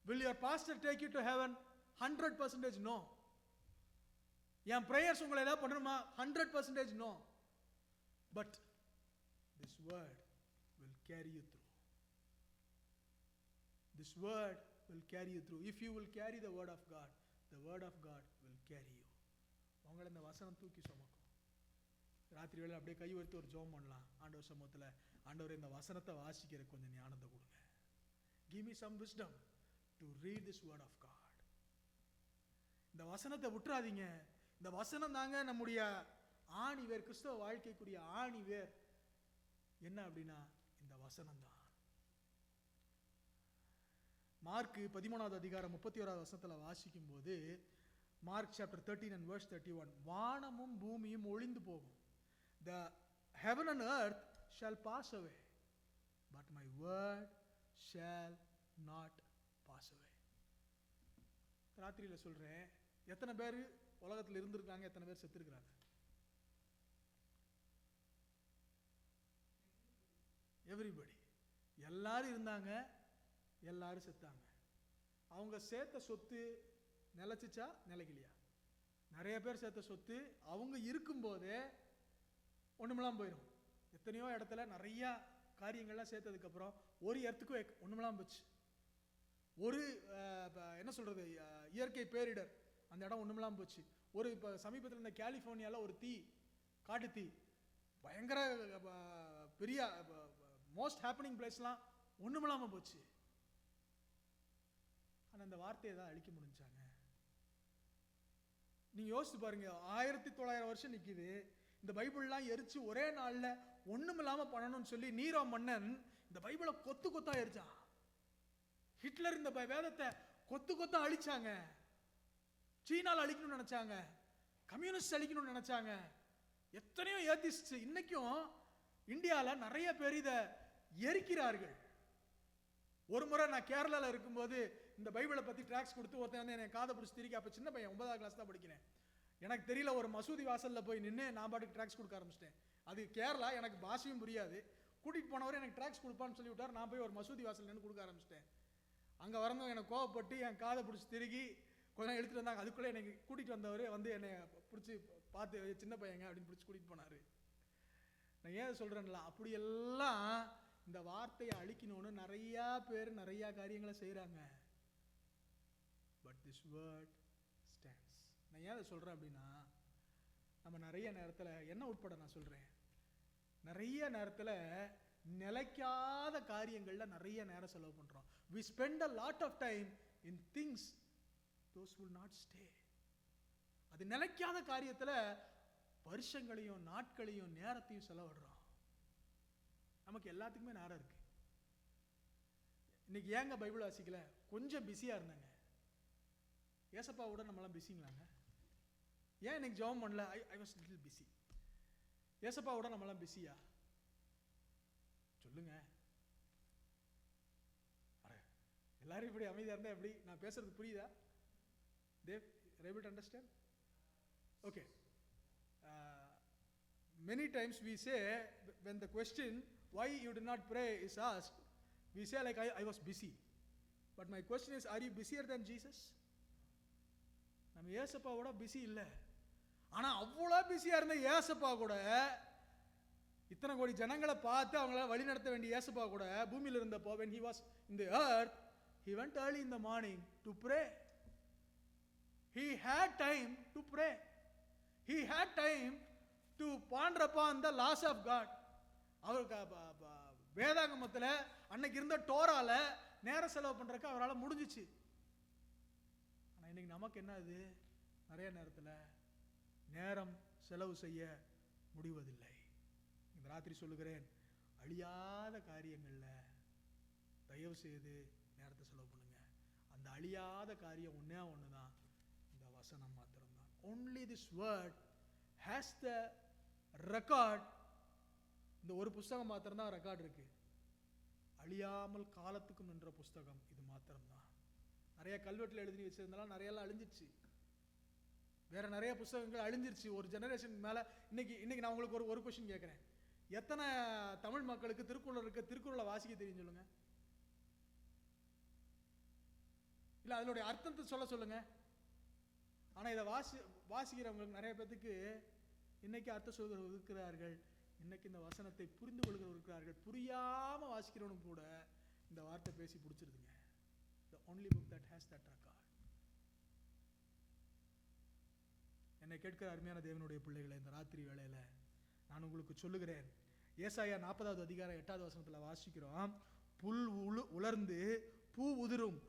Will your pastor take you to heaven? 100% no. N prayers உங்களை ஏதாவது பண்ணணுமா? 100% no. But this word will carry you through. This word will carry you through. If you will carry the word of God, the word of God will carry you. உங்களை இந்த வசனம் தூக்கி சுமக்கும். ராத்திரி வேளை அப்படியே கை உயர்த்தி ஒரு ஜெபம் பண்ணலாம். ஆண்டவர் சமூகத்தில், ஆண்டவர் இந்த வசனத்தை வாசிக்கிற கொஞ்சம் ஞானத்தை கொடுங்க. Give me some wisdom to read this word of God. இந்த வசனத்தை விட்டுறாதீங்க. இந்த வசனம் தாங்க நம்முடைய ஆணிவேர், கிறிஸ்தவ வாழ்க்கைக்குரிய ஆணிவேர். என்ன அப்படின்னா இந்த வசனம் தான். மார்க் 13வது அதிகாரம் 31வது வசனத்தில் வாசிக்கும் போது, மார்க் சாப்டர் 13 and verse 31, வானமும் பூமியும் ஒளிந்து போகும். The heaven and earth shall pass away, but my word shall not pass away. ராத்திரியில சொல்றேன், எத்தனை பேர் உலகத்தில் இருந்திருக்காங்க, எத்தனை பேர் செத்துருக்கிறாங்க? எவ்ரிபடி. எல்லாரும் இருந்தாங்க, எல்லாரும் செத்தாங்க. அவங்க சேர்த்த சொத்து நிலைச்சிச்சா நிலைக்கலையா? நிறைய பேர் சேர்த்த சொத்து அவங்க இருக்கும்போதே ஒண்ணுமெல்லாம் போயிடும். எத்தனையோ இடத்துல நிறைய காரியங்கள்லாம் சேர்த்ததுக்கு அப்புறம் ஒரு இடத்துக்கு ஒண்ணுமெல்லாம் போச்சு. ஒரு என்ன சொல்றது, இயற்கை பேரிடர், அந்த இடம் ஒண்ணுமெல்லாம் போச்சு. ஒரு இப்போ சமீபத்தில் இந்த கலிஃபோர்னியாவில் ஒரு தீ, காட்டு தீ, பயங்கர பெரிய மோஸ்ட் ஹேப்பனிங் பிளேஸ்லாம் ஒண்ணுமில்லாம போச்சு. ஆனா அந்த வார்த்தையை தான் அழிக்க முடிஞ்சாங்க. நீங்க யோசிச்சு பாருங்க, 1900 வருஷம் நிக்குது. இந்த பைபிள்லாம் எரிச்சு ஒரே நாள்ல ஒண்ணுமில்லாம பண்ணணும்னு சொல்லி நீரோ மன்னன் இந்த பைபிளை கொத்து கொத்தா எரிச்சான். ஹிட்லர் இந்த வேதத்தை கொத்து கொத்தா அழிச்சாங்க. சீனால அழிக்கணும்னு நினைச்சாங்க, கம்யூனிஸ்ட் அழிக்கணும்னு நினைச்சாங்க. எத்தனையோ ஏத்திஸ்ட் இன்னைக்கும் இந்தியால நிறைய பேர் இதை எரிக்கிறார்கள். ஒரு முறை நான் கேரளால இருக்கும்போது இந்த பைபிளை பத்தி டிராக்ஸ் கொடுத்து ஒருத்தன் வந்து என்னை காதை பிடிச்சி திரிக்க. அப்ப சின்ன பையன், 9ஆம் கிளாஸ் தான் படிக்கிறேன். எனக்கு தெரியல, ஒரு மசூதி வாசல்ல போய் நின்று நான் பாட்டுக்கு டிராக்ஸ் கொடுக்க ஆரம்பிச்சிட்டேன். அது கேரளா, எனக்கு பாஷையும் புரியாது. கூட்டிட்டு போனவர் எனக்கு டிராக்ஸ் கொடுப்பான்னு சொல்லி விட்டார். நான் போய் ஒரு மசூதி வாசல் நின்று கொடுக்க ஆரம்பிச்சிட்டேன். அங்க வரந்தவங்க எனக்கு கோவப்பட்டு என் காதை பிடிச்சி திருகி கொஞ்சம் எடுத்துட்டு வந்தாங்க. அதுக்குள்ளே எனக்கு கூட்டிட்டு வந்தவர் வந்து என்னை பிடிச்சி பார்த்து, சின்ன பையங்க அப்படின்னு பிடிச்சி கூட்டிட்டு போனாரு. நான் ஏன் சொல்றேன்ல, அப்படியெல்லாம் இந்த வார்த்தையை அழிக்கணும்னு நிறைய பேர் நிறைய காரியங்களை செய்யறாங்க. But this word stands. நான் ஏன் அதை சொல்றேன் அப்படின்னா, நம்ம நிறைய நேரத்தில் என்ன உட்பட நான் சொல்றேன், நிறைய நேரத்தில் நிலைக்காத காரியங்கள்ல நிறைய நேரம் செலவு பண்றோம். we spend a lot of time in things those will not stay. அது நிலைக்காத காரியத்துல வருஷங்களையும் நாட்களையும் நேரத்தையும் செலவிடுறோம். நமக்கு எல்லாத்துக்குமே நேரம் இருக்கு. இன்னைக்கு ஏங்க பைபிள் வாசிக்கல? கொஞ்சம் பிஸியா இருந்தாங்க. ஏசப்பாவோட நம்மளாம் பிஸிங்களாங்க. ஏன் இன்னைக்கு ஜெபம் பண்ணல? I was little busy. ஏசப்பாவோட நம்மளாம் பிஸியா? சொல்லுங்க. எல்லாரும் இப்படி அமைதியா இருந்தா எப்படி? நான் பேசுறது புரியுதா? Dev able to understand? Okay. Many times we say, when the question why you did not pray is asked, we say like I was busy. But my question is, are you busier than Jesus? நம்ம ஏசப்பாவோட busy இல்ல. ஆனா அவ்வளோ பிஸியா இருந்த ஏசப்பா கூட, இத்தனை கோடி ஜனங்களை பார்த்து அவங்கள வழி நடத்த வேண்டிய ஏசப்பா கூட பூமியில் இருந்தப்போ, when he was in the earth, he went early in the morning to pray. He had time to pray. He had time to ponder upon the laws of God. அவருக்கு வேதாகமத்தில் அன்னைக்கு இருந்த டோரால நேரம் செலவு பண்றதுக்கு அவரால் முடிஞ்சிச்சு. ஆனால் இன்னைக்கு நமக்கு என்ன, அது நிறைய நேரத்தில் நேரம் செலவு செய்ய முடிவதில்லை. இந்த ராத்திரி சொல்லுகிறேன், அழியாத காரியங்கள்ல தயவு செய்து நேரத்தை செலவு பண்ணுங்க. அந்த அழியாத காரியம் ஒன்னே ஒண்ணுதான், இந்த வசனம் மாத்திரம்தான். only this word has the record. இந்த ஒரு புஸ்தகம் மாத்திரம்தான் ரெக்கார்ட் இருக்கு. அழியாமல் காலத்துக்கும் நின்ற புஸ்தகம் இது மாத்திரம்தான். நிறைய கல்வெட்டில் எழுதி வச்சிருந்தாலும் நிறைய எல்லாம் அழிஞ்சிருச்சு. வேற நிறைய புஸ்தகங்கள் அழிஞ்சிருச்சு ஒரு ஜெனரேஷன் மேல. இன்னைக்கு நான் உங்களுக்கு ஒரு கொஸ்டின் கேட்கிறேன். எத்தனை தமிழ் மக்களுக்கு திருக்குறளை வாசிக்க தெரியும் சொல்லுங்க? இல்ல அதனுடைய அர்த்தத்தை சொல்லுங்க. ஆனா இதை வாசிக்கிறவங்களுக்கு நிறைய பேத்துக்கு இன்னைக்கு அர்த்த சொல்கிறவர்கள் இருக்கிறார்கள், இன்னைக்கு இந்த வசனத்தை புரிந்து கொள்கிறவர்கள் இருக்கிறார்கள். புரியாம வாசிக்கிறவனுக்கு கூட இந்த வார்த்தை பேசி பிடிச்சிருதுங்க. The only book that has that record. என்னை கேட்கிற அருமையான தேவனுடைய பிள்ளைகளை, இந்த ராத்திரி வேளையில நான் உங்களுக்கு சொல்லுகிறேன், ஏசாயா 40வது அதிகாரம் 8வது வசனத்துல வாசிக்கிறோம், புல் உலர்ந்து பூ உதிரும்,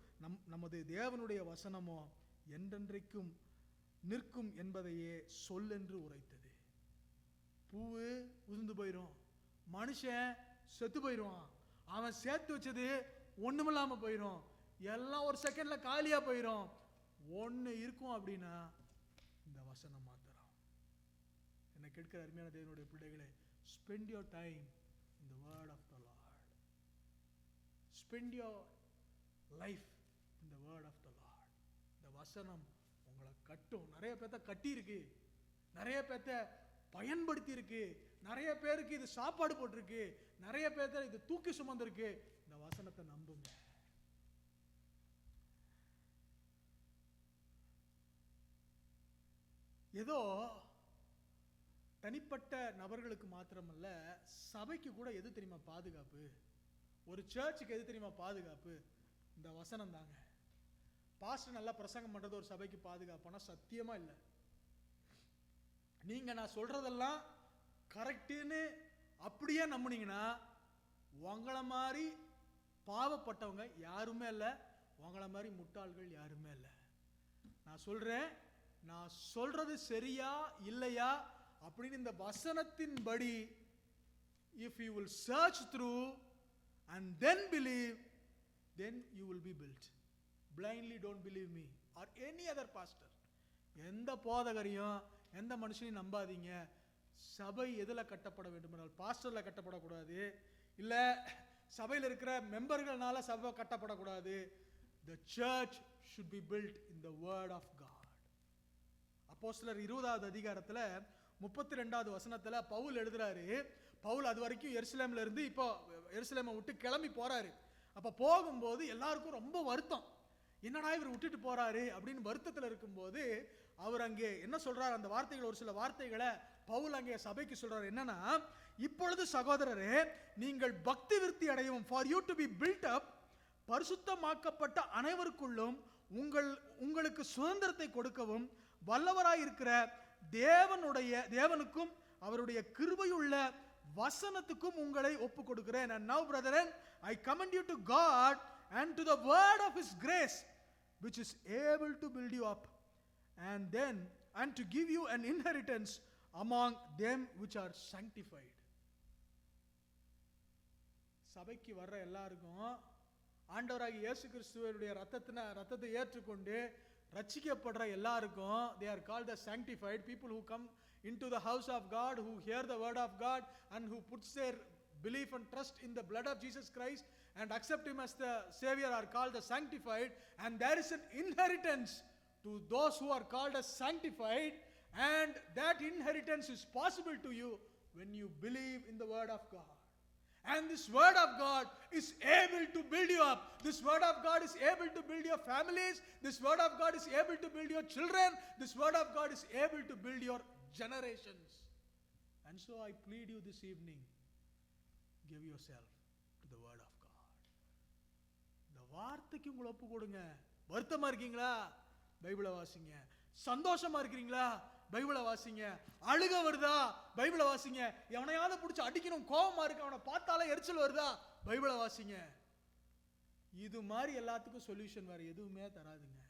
நமது தேவனுடைய வசனமோ என்றென்றைக்கும் நிற்கும் என்பதையே சொல்லென்று உரைத்தது. பூவு உதிர்ந்து போயிடும், மனுஷன் செத்து போயிடுவான், அவன் சேர்த்து வச்சது ஒண்ணுமில்லாம போயிடும், எல்லாம் ஒரு செகண்ட்ல காலியா போயிடும். ஒண்ணு இருக்கும் அப்படின்னா இந்த வசனம் மாத்திரம். என்னை கேட்கிற அருமையான தேவனுடைய பிள்ளைகளே, spend your time in the word of the Lord. Spend your life in the word of the Lord. இந்த வசனம் உங்களை கட்டும். நிறைய பேர்த்த கட்டி இருக்கு, நிறைய பேர்த்த பயன்படுத்தி இருக்கு, நிறைய பேருக்கு இது சாப்பாடு போட்டிருக்கு, நிறைய பேர்த்த இது தூக்கி சுமந்திருக்கு. இந்த வசனத்தை நம்புங்க. ஏதோ தனிப்பட்ட நபர்களுக்கு மாத்திரமல்ல, சபைக்கு கூட எது தெரியுமா பாதுகாப்பு? ஒரு சர்ச்சுக்கு எது தெரியுமா பாதுகாப்பு? இந்த வசனம் தாங்க. பாஸ்டர் நல்லா பிரசங்கம் பண்றது ஒரு சபைக்கு பாதுகாப்புனா சத்தியமா இல்லை. நீங்க நான் சொல்றதெல்லாம் கரெக்டுன்னு அப்படியே நம்புனீங்கன்னா உங்களை மாதிரி பாவப்பட்டவங்க யாருமே இல்லை, உங்களை மாதிரி முட்டாள்கள் யாருமே இல்லை. நான் சொல்றேன், நான் சொல்றது சரியா இல்லையா அப்படின்னு இந்த வசனத்தின்படி if you will search through and then believe, then you will be built. Blindly don't believe me or any other pastor. எந்த போதகரையும் எந்த மனுஷனையும் நம்பாதீங்க. சபை எதுல கட்டப்பட வேண்டும் என்றால் பாஸ்டர்ல கட்டப்படக்கூடாது, இல்ல சபையில் இருக்கிற மெம்பர்களால சபை கட்டப்படக்கூடாது. The church should be built in the word of God. அப்போஸ்தலர் 20வது அதிகாரத்துல 32வது வசனத்துல பவுல் எழுதுறாரு. பவுல் அது வரைக்கும் எருசலேம்ல இருந்து இப்போ எருசலேமை விட்டு கிளம்பி போறாரு. அப்ப போகும்போது எல்லாருக்கும் ரொம்ப வருத்தம், என்னடா இவர் விட்டுட்டு போறாரு அப்படின்னு வருத்தத்தில் இருக்கும்போது அவர் அங்கே என்ன சொல்றாரு, அந்த வார்த்தைகள் ஒரு சில வார்த்தைகளை பவுல் அங்கே சபைக்கு சொல்றாரு. என்னன்னா, இப்பொழுது சகோதரரே நீங்கள் பக்தி விருத்தி அடையவும், for you to be built up, பரிசுத்தமாக்கப்பட்ட அனைவருக்குள்ளும் உங்களுக்கு சுதந்திரத்தை கொடுக்கவும் வல்லவராயிருக்கிற தேவனுக்கும் அவருடைய கிருபையுள்ள வசனத்துக்கும் உங்களை ஒப்பு கொடுக்கிறேன். And now brethren, I commend you to God and to the word of his grace, which is able to build you up and to give you an inheritance among them which are sanctified. சபைக்கு வர்ற எல்லாருக்கும் ஆண்டவராகிய இயேசு கிறிஸ்துவினுடைய ரத்தத்தை ஏற்றுக்கொண்டு ரட்சிக்கப்படுற எல்லாருக்கும் they are called the sanctified. People who come into the house of God, who hear the word of God and who puts their belief and trust in the blood of Jesus Christ and accept him as the savior are called the sanctified. And there is an inheritance to those who are called as sanctified, and that inheritance is possible to you when you believe in the word of God. And this word of God is able to build you up. This word of God is able to build your families. This word of God is able to build your children. This word of God is able to build your generations. And so I plead you this evening, give yourself to the word of God. இந்த வார்த்தைக்கு உங்களை ஒப்பு கொடுங்க. வருத்தமா இருக்கீங்களா? பைபிளை வாசிங்க. சந்தோஷமா இருக்கிறீங்களா? பைபிளை வாசிங்க. அழுக வருதா? பைபிளை வாசிங்க. எவனையாவது பிடிச்சி அடிக்கணும் கோபமா இருக்கு, அவனை பார்த்தாலே எரிச்சல் வருதா? பைபிளை வாசிங்க. இது மாதிரி எல்லாத்துக்கும் சொல்யூஷன் வேற எதுவுமே தராதுங்க.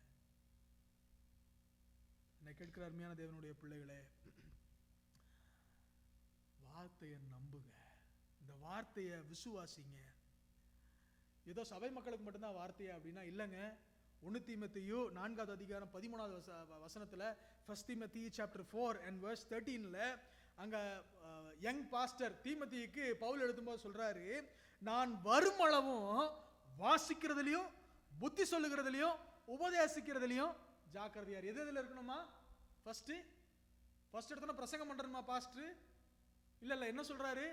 என்னை கேட்கிற அருமையான தேவனுடைய பிள்ளைகளே, வார்த்தையை நம்புங்க. இந்த வார்த்தையை விசுவாசிங்க. ஏதோ சபை மக்களுக்கு மட்டும்தான் வார்த்தையா அப்படின்னா இல்லைங்க. 1 தீமோத்தேயு 4வது அதிகாரம் 13வது வசனத்துல 1 Timothy chapter 4 and verse 13ல அங்க யங் பாஸ்டர் தீமோத்தேயுக்கு பவுல் எழுதும்போது சொல்றாரு, நான் வருமளவும் வாசிக்கிறதுலயும் புத்தி சொல்லுகிறதுலயும் உபதேசிக்கிறதுலயும் ஜாக்கிரதையார். எதுல இருக்கணுமா? ஃபர்ஸ்ட் எடுத்தோன்னா பிரசங்கம் பண்றணுமா பாஸ்டர்? இல்ல என்ன சொல்றாரு?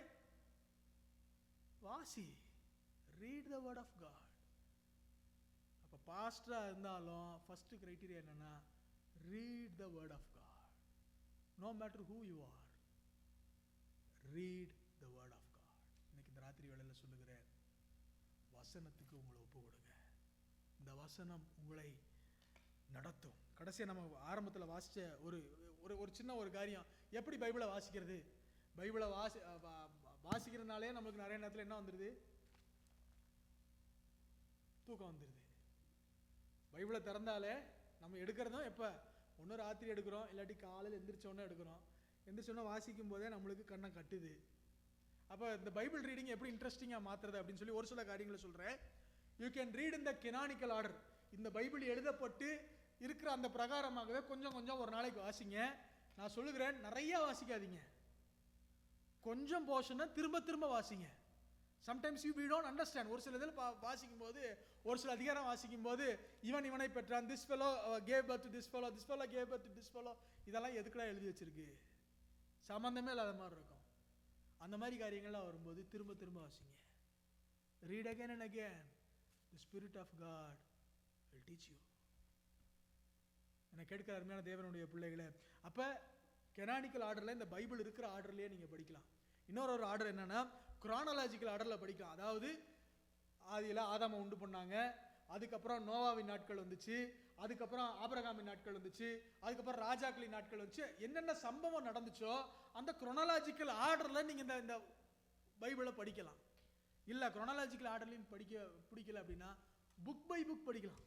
வாசி, read the word of God. அப்ப பாஸ்டரா இருந்தாலும் ஃபர்ஸ்ட் கிரைட்டீரியா என்னன்னா, read the word of God. No matter who you are, read the word of God. இன்னைக்கு இந்த ராத்திரி வேளையில சொல்லுகிறேன், வசனத்துக்கு உங்களை ஒப்பு கொடுங்க. இந்த வசனம் உங்களை நடத்தும். கடைசியா நம்ம ஆரம்பத்தில் வாசிச்ச ஒரு சின்ன ஒரு காரியம், எப்படி பைபிளை வாசிக்கிறது? பைபிளை வாசிக்கிறதுனாலே நமக்கு நிறைய நேரத்தில் என்ன வந்துடுது? தூக்கம் வந்துடுது. பைபிளை திறந்தாலே நம்ம எடுக்கிறதும் எப்போ? ஒன்று ராத்திரி எடுக்கிறோம், இல்லாட்டி காலையில் எந்திரிச்சோன்னே எடுக்கிறோம். எந்திரிச்சோன்னா வாசிக்கும் போதே நம்மளுக்கு கண்ணை கட்டுது. அப்போ இந்த பைபிள் ரீடிங் எப்படி இன்ட்ரெஸ்டிங்காக மாற்றுறது அப்படின்னு சொல்லி ஒரு சில காரியங்களை சொல்கிறேன். You can read in the canonical order. இந்த பைபிள் எழுதப்பட்டு இருக்கிற அந்த பிரகாரமாகவே கொஞ்சம் கொஞ்சம் ஒரு நாளைக்கு வாசிங்க. நான் சொல்லுகிறேன், நிறைய வாசிக்காதீங்க. கொஞ்சம் போர்ஷனை திரும்ப திரும்ப வாசிங்க. Sometimes we don't understand. ஒரு சில இதில் வாசிக்கும் போது, ஒரு சில அதிகாரம் வாசிக்கும் போது, இவனை பெற்றான், this fellow gave birth to this fellow, this fellow gave birth to this fellow, இதெல்லாம் எதுக்குடா எழுதி வச்சிருக்கு, சம்பந்தமே இல்லாத மாதிரி இருக்கும். அந்த மாதிரி காரியங்கள்லாம் வரும்போது திரும்ப திரும்ப வாசிங்க. read again and again. The Spirit of God will teach you. என்னை கேட்கிற அருமையான தேவனுடைய பிள்ளைகளே, அப்போ கெனானிக்கல் ஆர்டரில் இந்த பைபிள் இருக்கிற ஆர்டர்லேயே நீங்கள் படிக்கலாம். இன்னொரு ஆர்டர் என்னன்னா, குரானாலஜிக்கல் ஆர்டரில் படிக்கலாம். அதாவது ஆதியில் ஆதாமை உண்டு பண்ணாங்க, அதுக்கப்புறம் நோவாவின் நாட்கள் வந்துச்சு, அதுக்கப்புறம் ஆபிரகாமின் நாட்கள் வந்துச்சு, அதுக்கப்புறம் ராஜாக்களின் நாட்கள் வந்துச்சு. என்னென்ன சம்பவம் நடந்துச்சோ அந்த குரோனாலஜிக்கல் ஆர்டரில் நீங்கள் இந்த பைபிளை படிக்கலாம். இல்லை குரோனாலஜிக்கல் ஆர்டர்லையும் பிடிக்கல அப்படின்னா புக் பை புக் படிக்கலாம்.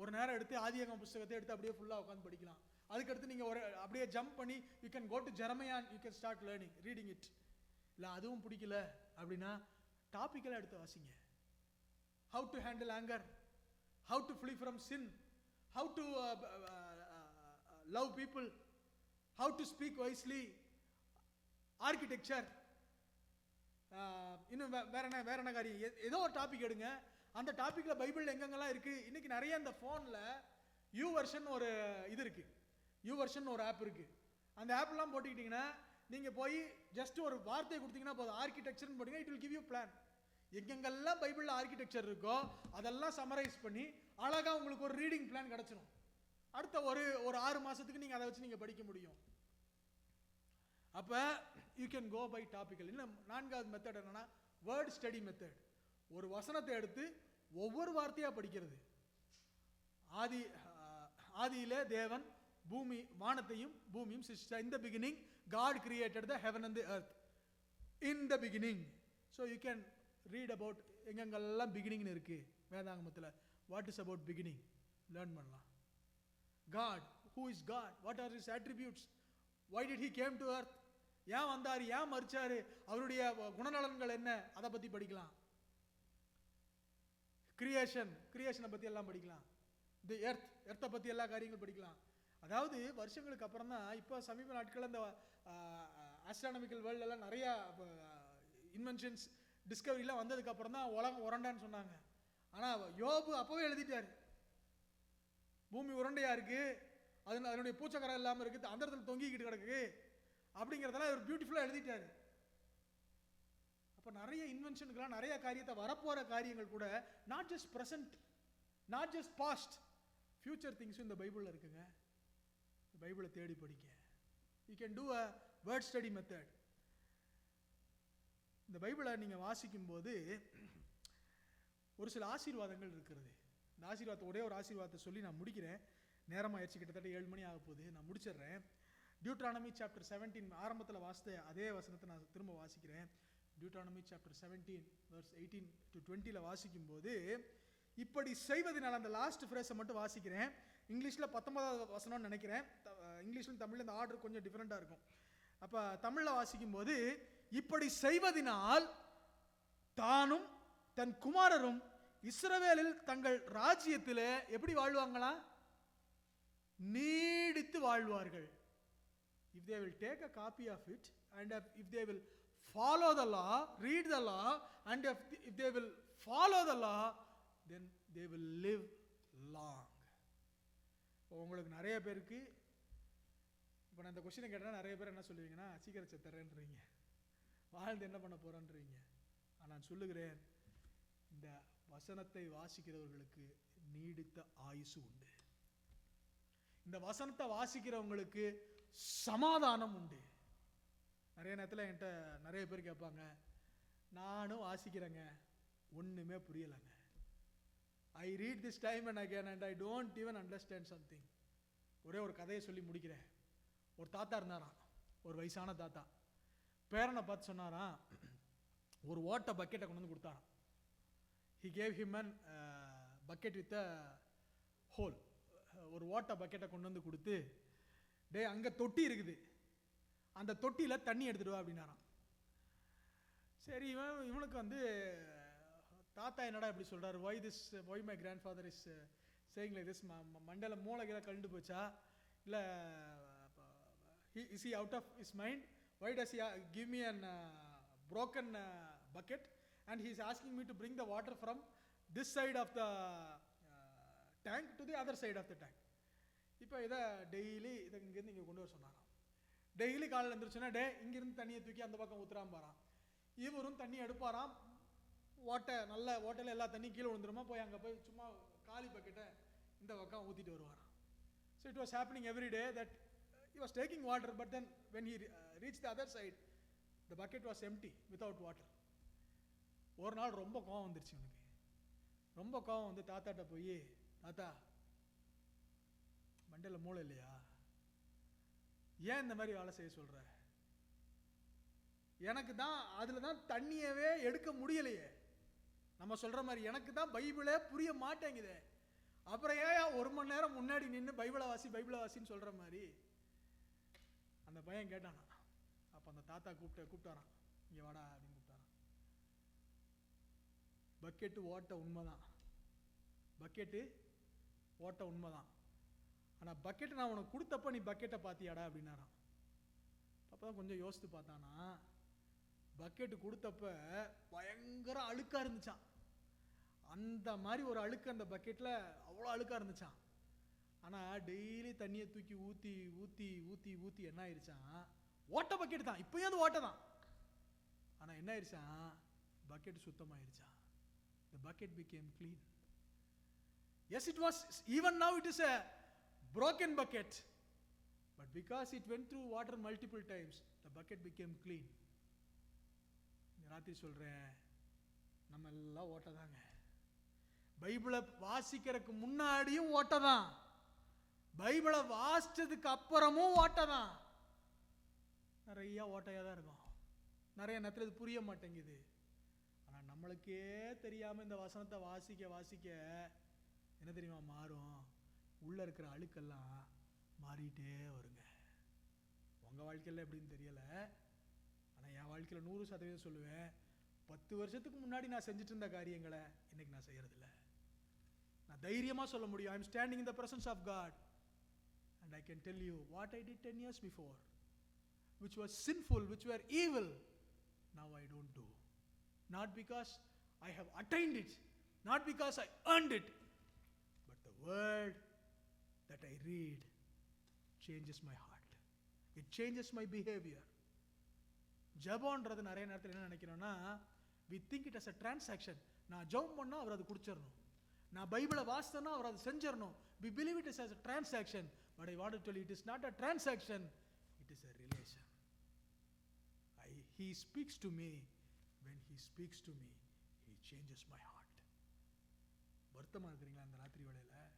ஒரு நேரம் எடுத்து ஆதியாகம புஸ்தகத்தை எடுத்து அப்படியே ஃபுல்லாக உட்காந்து படிக்கலாம். அதுக்கடுத்து நீங்கள் ஒரு அப்படியே ஜம்ப் பண்ணி you can go to Jeremiah, you can start learning reading it. இல்லை அதுவும் பிடிக்கல அப்படின்னா டாபிக்கெல்லாம் எடுத்து வாசிங்க. how to handle anger, how to flee from sin, how to love people, how to speak wisely, architecture, இன்னும் வேற என்ன காரியம், ஏதோ ஒரு டாபிக் எடுங்க. அந்த டாபிக்ல பைபிள் எங்கெங்கெல்லாம் இருக்கு. இன்னைக்கு நிறைய இந்த போன்ல யூ வெர்ஷன் ஒரு இது இருக்கு, யூ வெர்ஷன் ஒரு ஆப் இருக்கு. அந்த ஆப்லாம் போட்டுக்கிட்டீங்கன்னா நீங்க போய் ஜஸ்ட் ஒரு வார்த்தையை கொடுத்தீங்கன்னா போதும், ஆர்கிடெக்சர்னு போட்டீங்கன்னா it will give you plan. எங்கெங்கெல்லாம் பைபிள்ல ஆர்கிடெக்சர் இருக்கோ அதெல்லாம் சமரைஸ் பண்ணி அழகா உங்களுக்கு ஒரு ரீடிங் பிளான் கிடைச்சிடும். அடுத்த ஒரு 6 மாசத்துக்கு நீங்க அதை வச்சு நீங்க படிக்க முடியும். அப்ப you can go by topical. இன்னும் 4வது மெத்தட் என்னன்னா வேர்ட் ஸ்டடி மெத்தட். ஒரு வசனத்தை எடுத்து ஒவ்வொரு வார்த்தையா படிக்கிறது. ஆதியிலே தேவன் வானத்தையும் பூமியும் சிருஷ்டித்தார். In the beginning God created the heaven and the earth. In the beginning. So you can read about எங்கெங்கெல்லாம் பிகினிங் இருக்கு வேதாகமத்தில். What is about beginning learn பண்ணலாம். God, who is God? What are his attributes? Why did he came to earth? ஏன் வந்தார், ஏன் மரிச்சாரு, அவருடைய குணநலன்கள் என்ன, அதை பத்தி படிக்கலாம். கிரியேஷனை பத்தி எல்லாம் படிக்கலாம். தி எர்த்தை பத்தி எல்லா காரியங்களும் படிக்கலாம். அதாவது வருஷங்களுக்கு அப்புறம் தான் இப்போ சமீப நாட்கள் இந்த ஆஸ்ட்ரானமிக்கல் வேர்ல்ட் எல்லாம் நிறைய இன்வென்ஷன்ஸ் டிஸ்கவரிலாம் வந்ததுக்கு அப்புறம் தான் உலகம் உரண்டான்னு சொன்னாங்க. ஆனா யோபு அப்பவே எழுதிட்டாரு, பூமி உருண்டையா இருக்கு, அதனுடைய பூச்சக்கரம் இல்லாம இருக்கு, அந்த இடத்துல தொங்கிக்கிட்டு கிடக்கு அப்படிங்கிறதெல்லாம் ஒரு பியூட்டிஃபுல்லா எழுதிட்டாரு. அப்ப நிறைய இன்வென்ஷனுக்கெல்லாம் நிறைய காரியத்தை வரப்போற காரியங்கள் கூட not just present, not just past, future திங்ஸும் இந்த பைபிள்ல இருக்குங்க. பைபிளை தேடி படிக்க. You can do a word study method. இந்த பைபிளை நீங்க வாசிக்கும் போது ஒரு சில ஆசீர்வாதங்கள் இருக்கிறது. இந்த ஆசீர்வாதத்தை ஒரே ஒரு ஆசீர்வாதத்தை சொல்லி நான் முடிக்கிறேன். நேரமாயிடுச்சு, கிட்டத்தட்ட 7 மணி ஆக போகுது, நான் முடிச்சிடுறேன். டியூட்ரானமி சாப்டர் 17 ஆரம்பத்தில் வாசித்த அதே வசனத்தை நான் திரும்ப வாசிக்கிறேன். டியூட்ரானமி சாப்டர் 17 verse 18 to 20 வாசிக்கும் போது இப்படி செய்வதனால, அந்த லாஸ்ட் ஃப்ரேஸை மட்டும் வாசிக்கிறேன். இங்கிலீஷில் 19வது வசனம்னு நினைக்கிறேன், இங்கிலீஷ்லையும் தமிழில் இந்த ஆர்டர் கொஞ்சம் டிஃப்ரெண்ட்டாக இருக்கும். அப்போ தமிழில் வாசிக்கும் போது, இப்படி செய்வதனால் தானும் தன் குமாரரும் இஸ்ரவேலில் தங்கள் ராஜ்யத்தில் எப்படி வாழ்வாங்களா, நீடித்து வாழ்வார்கள். If they will take a copy of it and if they will follow the law, read the law, and if they will follow the law, then they will live long. உங்களுக்கு நிறைய பேருக்கு இப்போ நான் இந்த கொஸ்டினை கேட்டேன்னா நிறைய பேர் என்ன சொல்லுவீங்கன்னா, சீக்கிரம் செத்துறேன்றீங்க, வாழ்ந்து என்ன பண்ண போறேன்றீங்க. நான் சொல்லுகிறேன், இந்த வசனத்தை வாசிக்கிறவர்களுக்கு நீடித்த ஆயுசு உண்டு. இந்த வசனத்தை வாசிக்கிறவங்களுக்கு சமாதானம் உண்டு. நிறைய நேரத்தில் என்கிட்ட நிறைய பேர் கேட்பாங்க, நானும் வாசிக்கிறேங்க, ஒண்ணுமே புரியலைங்க. I read this time and again and I don't even understand something. ஒரே ஒரு கதையை சொல்லி முடிக்கிறேன். ஒரு தாத்தா இருந்தாராம், ஒரு வயசான தாத்தா. பேரனை பார்த்து சொன்னாராம், ஒரு வாட்டை பக்கெட்டை கொண்டு வந்து கொடுத்தாராம். He gave him an bucket with a hole. ஒரு வாட்டை பக்கெட்டை கொண்டு வந்து கொடுத்து, டே அங்க தொட்டி இருக்குது, அந்த தொட்டியில தண்ணி எடுத்துட்டு வா அப்படின்னாராம். சரி, இவனுக்கு வந்து தாத்தா என்னடா இப்படி சொல்றாரு, why my grandfather is saying like this, மண்டல மூளைகளை கண்டு போச்சா, இல்ல is he out of his mind, why does he give me an broken bucket and he is asking me to bring the water from this side of the tank to the other side of the tank. இப்போ இதை daily இதை இங்கேருந்து இங்கே கொண்டு வர சொன்னாராம். Daily காலையில் எழுந்திரிச்சுன்னா இங்கிருந்து தண்ணியை தூக்கி அந்த பக்கம் ஊற்றுறான் பாரான். இவரும் தண்ணி எடுப்பாராம், நல்ல ஓட்டையில் எல்லா தண்ணியும் கீழே விழுந்துருமா, போய் அங்கே போய் சும்மா காலி பக்கெட்டை இந்த பக்கம் ஊற்றிட்டு வருவாராம். So it was happening every day that he was taking water, but then when he reached the other side, the bucket was empty without water. ஒரு நாள் ரொம்ப கோவம் வந்துருச்சு எனக்கு. ரொம்ப கோவம் வந்து தாத்தாட்ட போய், தாத்தா மண்டையில் மூளை இல்லையா, ஏன் இந்த மாதிரி வேலை செய்ய சொல்ற, எனக்கு தான் அதில் தான் தண்ணியவே எடுக்க முடியலையே, நம்ம சொல்ற மாதிரி எனக்கு தான் பைபிளே புரிய மாட்டேங்குதே, அப்புறம் ஏன் 1 மணி நேரம் முன்னாடி நின்று பைபிளை வாசின்னு சொல்ற மாதிரி. அந்த பையன் கேட்டானா. அப்போ அந்த தாத்தா கூப்பிட்டாரான், இங்கே வாடா அப்படின்னு கூப்பிட்டாரான். பக்கெட்டு ஓட்ட உண்மைதான், பக்கெட்டு ஓட்ட உண்மைதான், ஆனால் பக்கெட்டு நான் உனக்கு கொடுத்தப்ப நீ பக்கெட்டை பார்த்தியாடா அப்படின்னாரான். அப்போ தான் கொஞ்சம் யோசித்து பார்த்தானா, பக்கெட்டு கொடுத்தப்ப பயங்கர அழுக்காக இருந்துச்சான். அந்த மாதிரி ஒரு அழுக்கு அந்த பக்கெட்டில் அவ்வளோ அழுக்காக இருந்துச்சான். ஆனால் டெய்லி தண்ணியை தூக்கி ஊற்றி ஊற்றி ஊற்றி ஊற்றி என்ன ஆயிடுச்சான், ஓட்ட பக்கெட் தான், இப்போயும் அது ஓட்ட தான், ஆனால் என்ன ஆயிடுச்சான், bucket சுத்தமாயிருச்சான். The bucket became clean. Yes, it was, even now it is a broken bucket, but because it went through water multiple times, the bucket became clean. ராத்திரி சொல்றேன், நம்ம எல்லாம் ஓட்டதாங்க. பைபிளை வாசிக்கிறதுக்கு முன்னாடியும் ஓட்டதான், பைபிளை வாசிச்சதுக்கு அப்புறமும் ஓட்டதான். நிறைய ஓட்டையா தான் இருக்கும், நிறைய நேரத்தில் இது புரிய மாட்டேங்குது. ஆனால் நம்மளுக்கே தெரியாம இந்த வசனத்தை வாசிக்க வாசிக்க என்ன தெரியுமா மாறும், உள்ள இருக்கிற அழுக்கெல்லாம் மாறிட்டே வருங்க. உங்க வாழ்க்கையில் எப்படின்னு தெரியல, ஆனால் என் வாழ்க்கையில் 100% சொல்லுவேன், 10 வருஷத்துக்கு முன்னாடி நான் செஞ்சுட்டு இருந்த காரியங்களை இன்னைக்கு நான் செய்யறதில்லை. நான் தைரியமாக சொல்ல முடியும், I am standing in the presence of God and I can tell you what I did 10 years before, which was sinful, which were evil, now I don't do. Not because I have attained it, not because I earned it, but the word that I read changes my heart, it changes my behavior. ஜெபம்ன்றது நிறைய நேரத்தில் என்ன நினைக்கிறோம்னா, we think it as a transaction. நான் ஜெபம் பண்ணா அவர் அது குடிச்சிடணும், நான் பைபிளை வாசித்தேன்னா அவர் அது செஞ்சிடணும். We believe it is as a transaction, but I want to tell you it is not a transaction, it is a relation. He speaks to me, when he speaks to me, he changes my heart. வருத்தமாக இருக்கிறீங்களா இந்த ராத்திரி வேளையில்,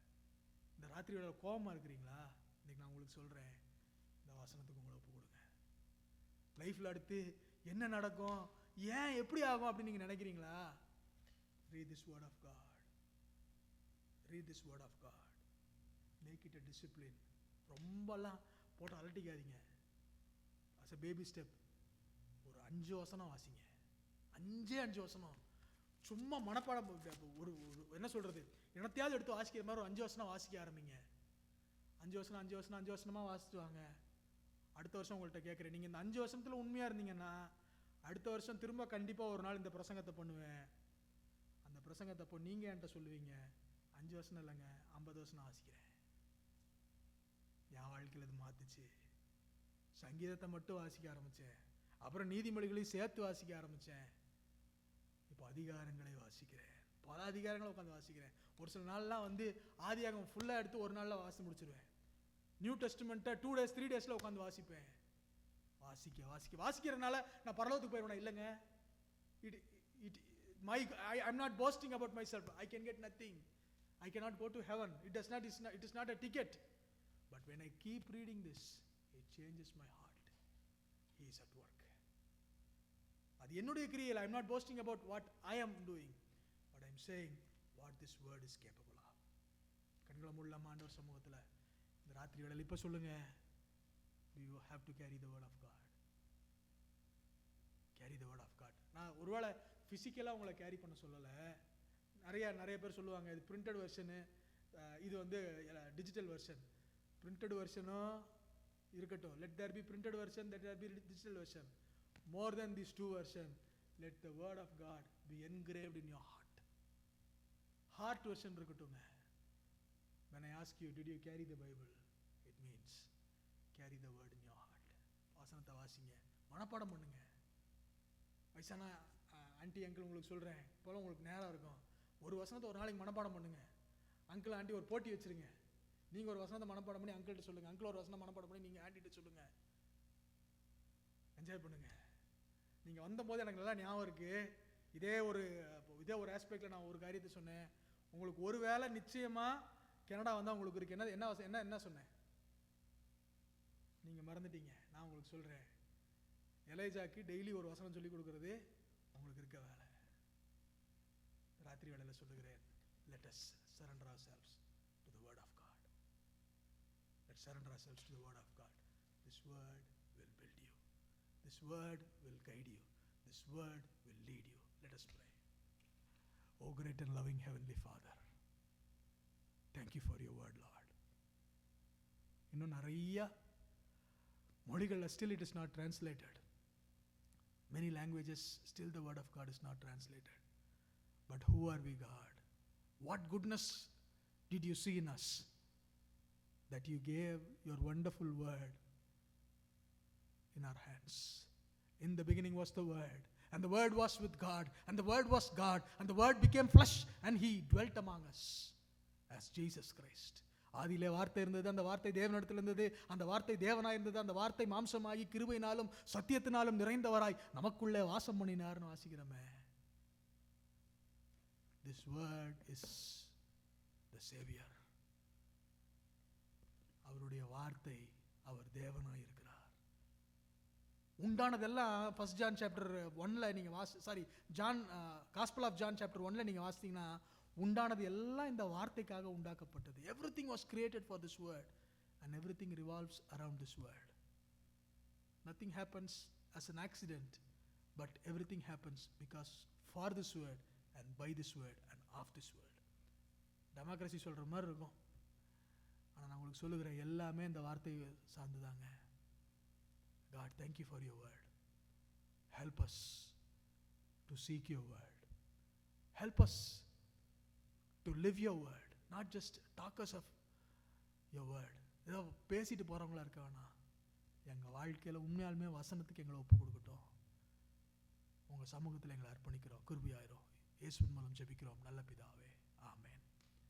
இந்த ராத்திரி வேளையில் கோபமாக இருக்கிறீங்களா, இன்னைக்கு நான் உங்களுக்கு சொல்கிறேன், இந்த வசனத்துக்கு உங்களை ஒப்பு கொடுங்க. லைஃப்பில் அடுத்து என்ன நடக்கும், ஏன் எப்படி ஆகும் அப்படின்னு நீங்கள் நினைக்கிறீங்களா, read this word of God, read this word of God, make it a discipline. ரொம்பலாம் போட்டு அலட்டிக்காதீங்க. as a baby step ஒரு 5 வசனம் வாசிங்க, 5 வசனம் சும்மா மனப்பாடம், ஒரு என்ன சொல்றது, என்னத்தையாவது எடுத்து வாசிக்கிற மாதிரி ஒரு 5 வசனம் வாசிக்க ஆரம்பிங்க. 5 வசனமா வாசிட்டு வாங்க. அடுத்த வருஷம் உங்கள்கிட்ட கேட்குறேன், நீங்கள் இந்த 5 வசனத்தில் உண்மையாக இருந்தீங்கன்னா அடுத்த வருஷம் திரும்ப கண்டிப்பாக ஒரு நாள் இந்த பிரசங்கத்தை பண்ணுவேன். அந்த பிரசங்கத்தை அப்போ நீங்கள் என்கிட்ட சொல்லுவீங்க, 5 வசனம் இல்லைங்க 50 வசனம் வாசிக்கிறேன். என் வாழ்க்கையில் இது மாத்துச்சு. சங்கீதத்தை மட்டும் வாசிக்க ஆரம்பித்தேன், அப்புறம் நீதிமொழிகளையும் சேர்த்து வாசிக்க ஆரம்பித்தேன், இப்போ அதிகாரங்களை வாசிக்கிறேன், பல அதிகாரங்களை உட்காந்து வாசிக்கிறேன். ஒரு சில நாள்லாம் வந்து ஆதியாகமம் ஃபுல்லாக எடுத்து ஒரு நாளில் வாசி முடிச்சிருவேன். நியூ டெஸ்ட்மெண்ட்டை 2 days 3 days உட்காந்து வாசிப்பேன். வாசிக்கிறதுனால நான் பரலோகத்துக்கு போயிடுவேன் இல்லைங்க. I'm not boasting about myself. I can get nothing. I cannot go to heaven. It is not a ticket. But when I keep reading this, it changes my heart. He is at work. அது என்னுடைய கிரியையில். I'm not boasting about what I am doing, but I'm saying what this word is capable of. கண்களை மூடலாமா ஆண்டவர் சமூகத்தில் இந்த ராத்திரி வேளையில் இப்போ சொல்லுங்க, you have to carry the word of God. Carry the word of God. நான் ஒருவேளை ஃபிசிக்கலாக உங்களை கேரி பண்ண சொல்லலை. நிறைய பேர் சொல்லுவாங்க இது பிரிண்டட் வெர்ஷனு, இது வந்து டிஜிட்டல் வெர்ஷன். பிரிண்டட் வெர்ஷனும் இருக்கட்டும், let there be printed version, let there be digital version. More than these 2 versions, let the word of God be engraved in your heart. Heart version இருக்கட்டுங்க. When I ask you, did you carry the Bible? It means carry the word in your heart. வசனத்தை வாசிங்க, மனப்பாடம் பண்ணுங்க. வயசான aunty uncle உங்களுக்கு சொல்கிறேன், இப்போலாம் உங்களுக்கு நேரம் இருக்கும், ஒரு வசனத்தை ஒரு நாளைக்கு மனப்பாடம் பண்ணுங்க. அங்கிள் ஆண்டி ஒரு போட்டி வச்சுருங்க. நீங்கள் ஒரு வசனத்தை மனப்பாடம் பண்ணி அங்கிள்கிட்ட சொல்லுங்கள், அங்கிள் ஒரு வசனம் மனப்பாடம் பண்ணி நீங்கள் ஆண்டிகிட்ட சொல்லுங்கள். என்ஜாய் பண்ணுங்கள். நீங்கள் வந்தபோது எனக்கு நல்லா ஞாபகம் இருக்குது, இதே ஒரு ஆஸ்பெக்டில் நான் ஒரு காரியத்தை சொன்னேன். உங்களுக்கு ஒரு வேளை நிச்சயமாக கனடா வந்தால் உங்களுக்கு இருக்கு என்ன சொன்னேன், நீங்கள் மறந்துட்டீங்க. நான் உங்களுக்கு சொல்கிறேன், எலைஜாக்கு டெய்லி ஒரு வசனம் சொல்லி கொடுக்கறது உங்களுக்கு இருக்க வேலை. ராத்திரி வேளையில் சொல்லுகிறேன், let us surrender ourselves to the word of God. Let's surrender ourselves to the word of God. This word will build you. This word will guide you. This word will lead you. Let us pray. Oh great and loving heavenly Father, thank you for your word, Lord. இன்னும் நிறைய மொழிகளில் still it is not translated. Many languages still the word of God is not translated. But who are we, God? What goodness did you see in us that you gave your wonderful word in our hands? In the beginning was the word, and the word was with God, and the word was God, and the word became flesh, and he dwelt among us as Jesus Christ. ஆதியிலே வார்த்தை இருந்தது, அந்த வார்த்தை தேவனிடத்தில் இருந்தது, அந்த வார்த்தை தேவனாய் இருந்தது, அந்த வார்த்தை மாம்சமாகி கிருபையினாலும் சத்தியத்தினாலும் நிறைந்தவராய் நமக்குள்ளே வாசம் பண்ணினார்னு வாசிக்கிறோமே. This word is the Savior. அவருடைய வார்த்தை, அவர் தேவனாய் இருக்கிறார். உண்டானதெல்லாம் ஃபர்ஸ்ட் ஜான் சாப்டர் 1ல நீங்க காஸ்பல் ஆஃப் ஜான் சாப்டர் 1ல நீங்க வாசித்தீங்கன்னா, உண்டானது எல்லாம் இந்த வார்த்தைக்காக உண்டாக்கப்பட்டது. Everything was created for this word and everything revolves around this word. Nothing happens as an accident, but everything happens because for this word and by this word and of this word. Democracy சொல்ற மாதிரி இருக்கும், ஆனால் நான் உங்களுக்கு சொல்லுகிறேன், எல்லாமே இந்த வார்த்தையை சார்ந்துதாங்க. God, thank you for your word. Help us to seek your word. Help us to live your word, not just talkers of your word. ஏதோ பேசிட்டு போகிறவங்களா இருக்க வேணாம். எங்கள் வாழ்க்கையில் உண்மையாலுமே வசனத்துக்கு எங்களை ஒப்பு கொடுக்கட்டும். உங்கள் சமூகத்தில் எங்களை அர்ப்பணிக்கிறோம். கிருபையாயிரும். இயேசுவின் மூலம் ஜெபிக்கிறோம் நல்ல பிதாவே.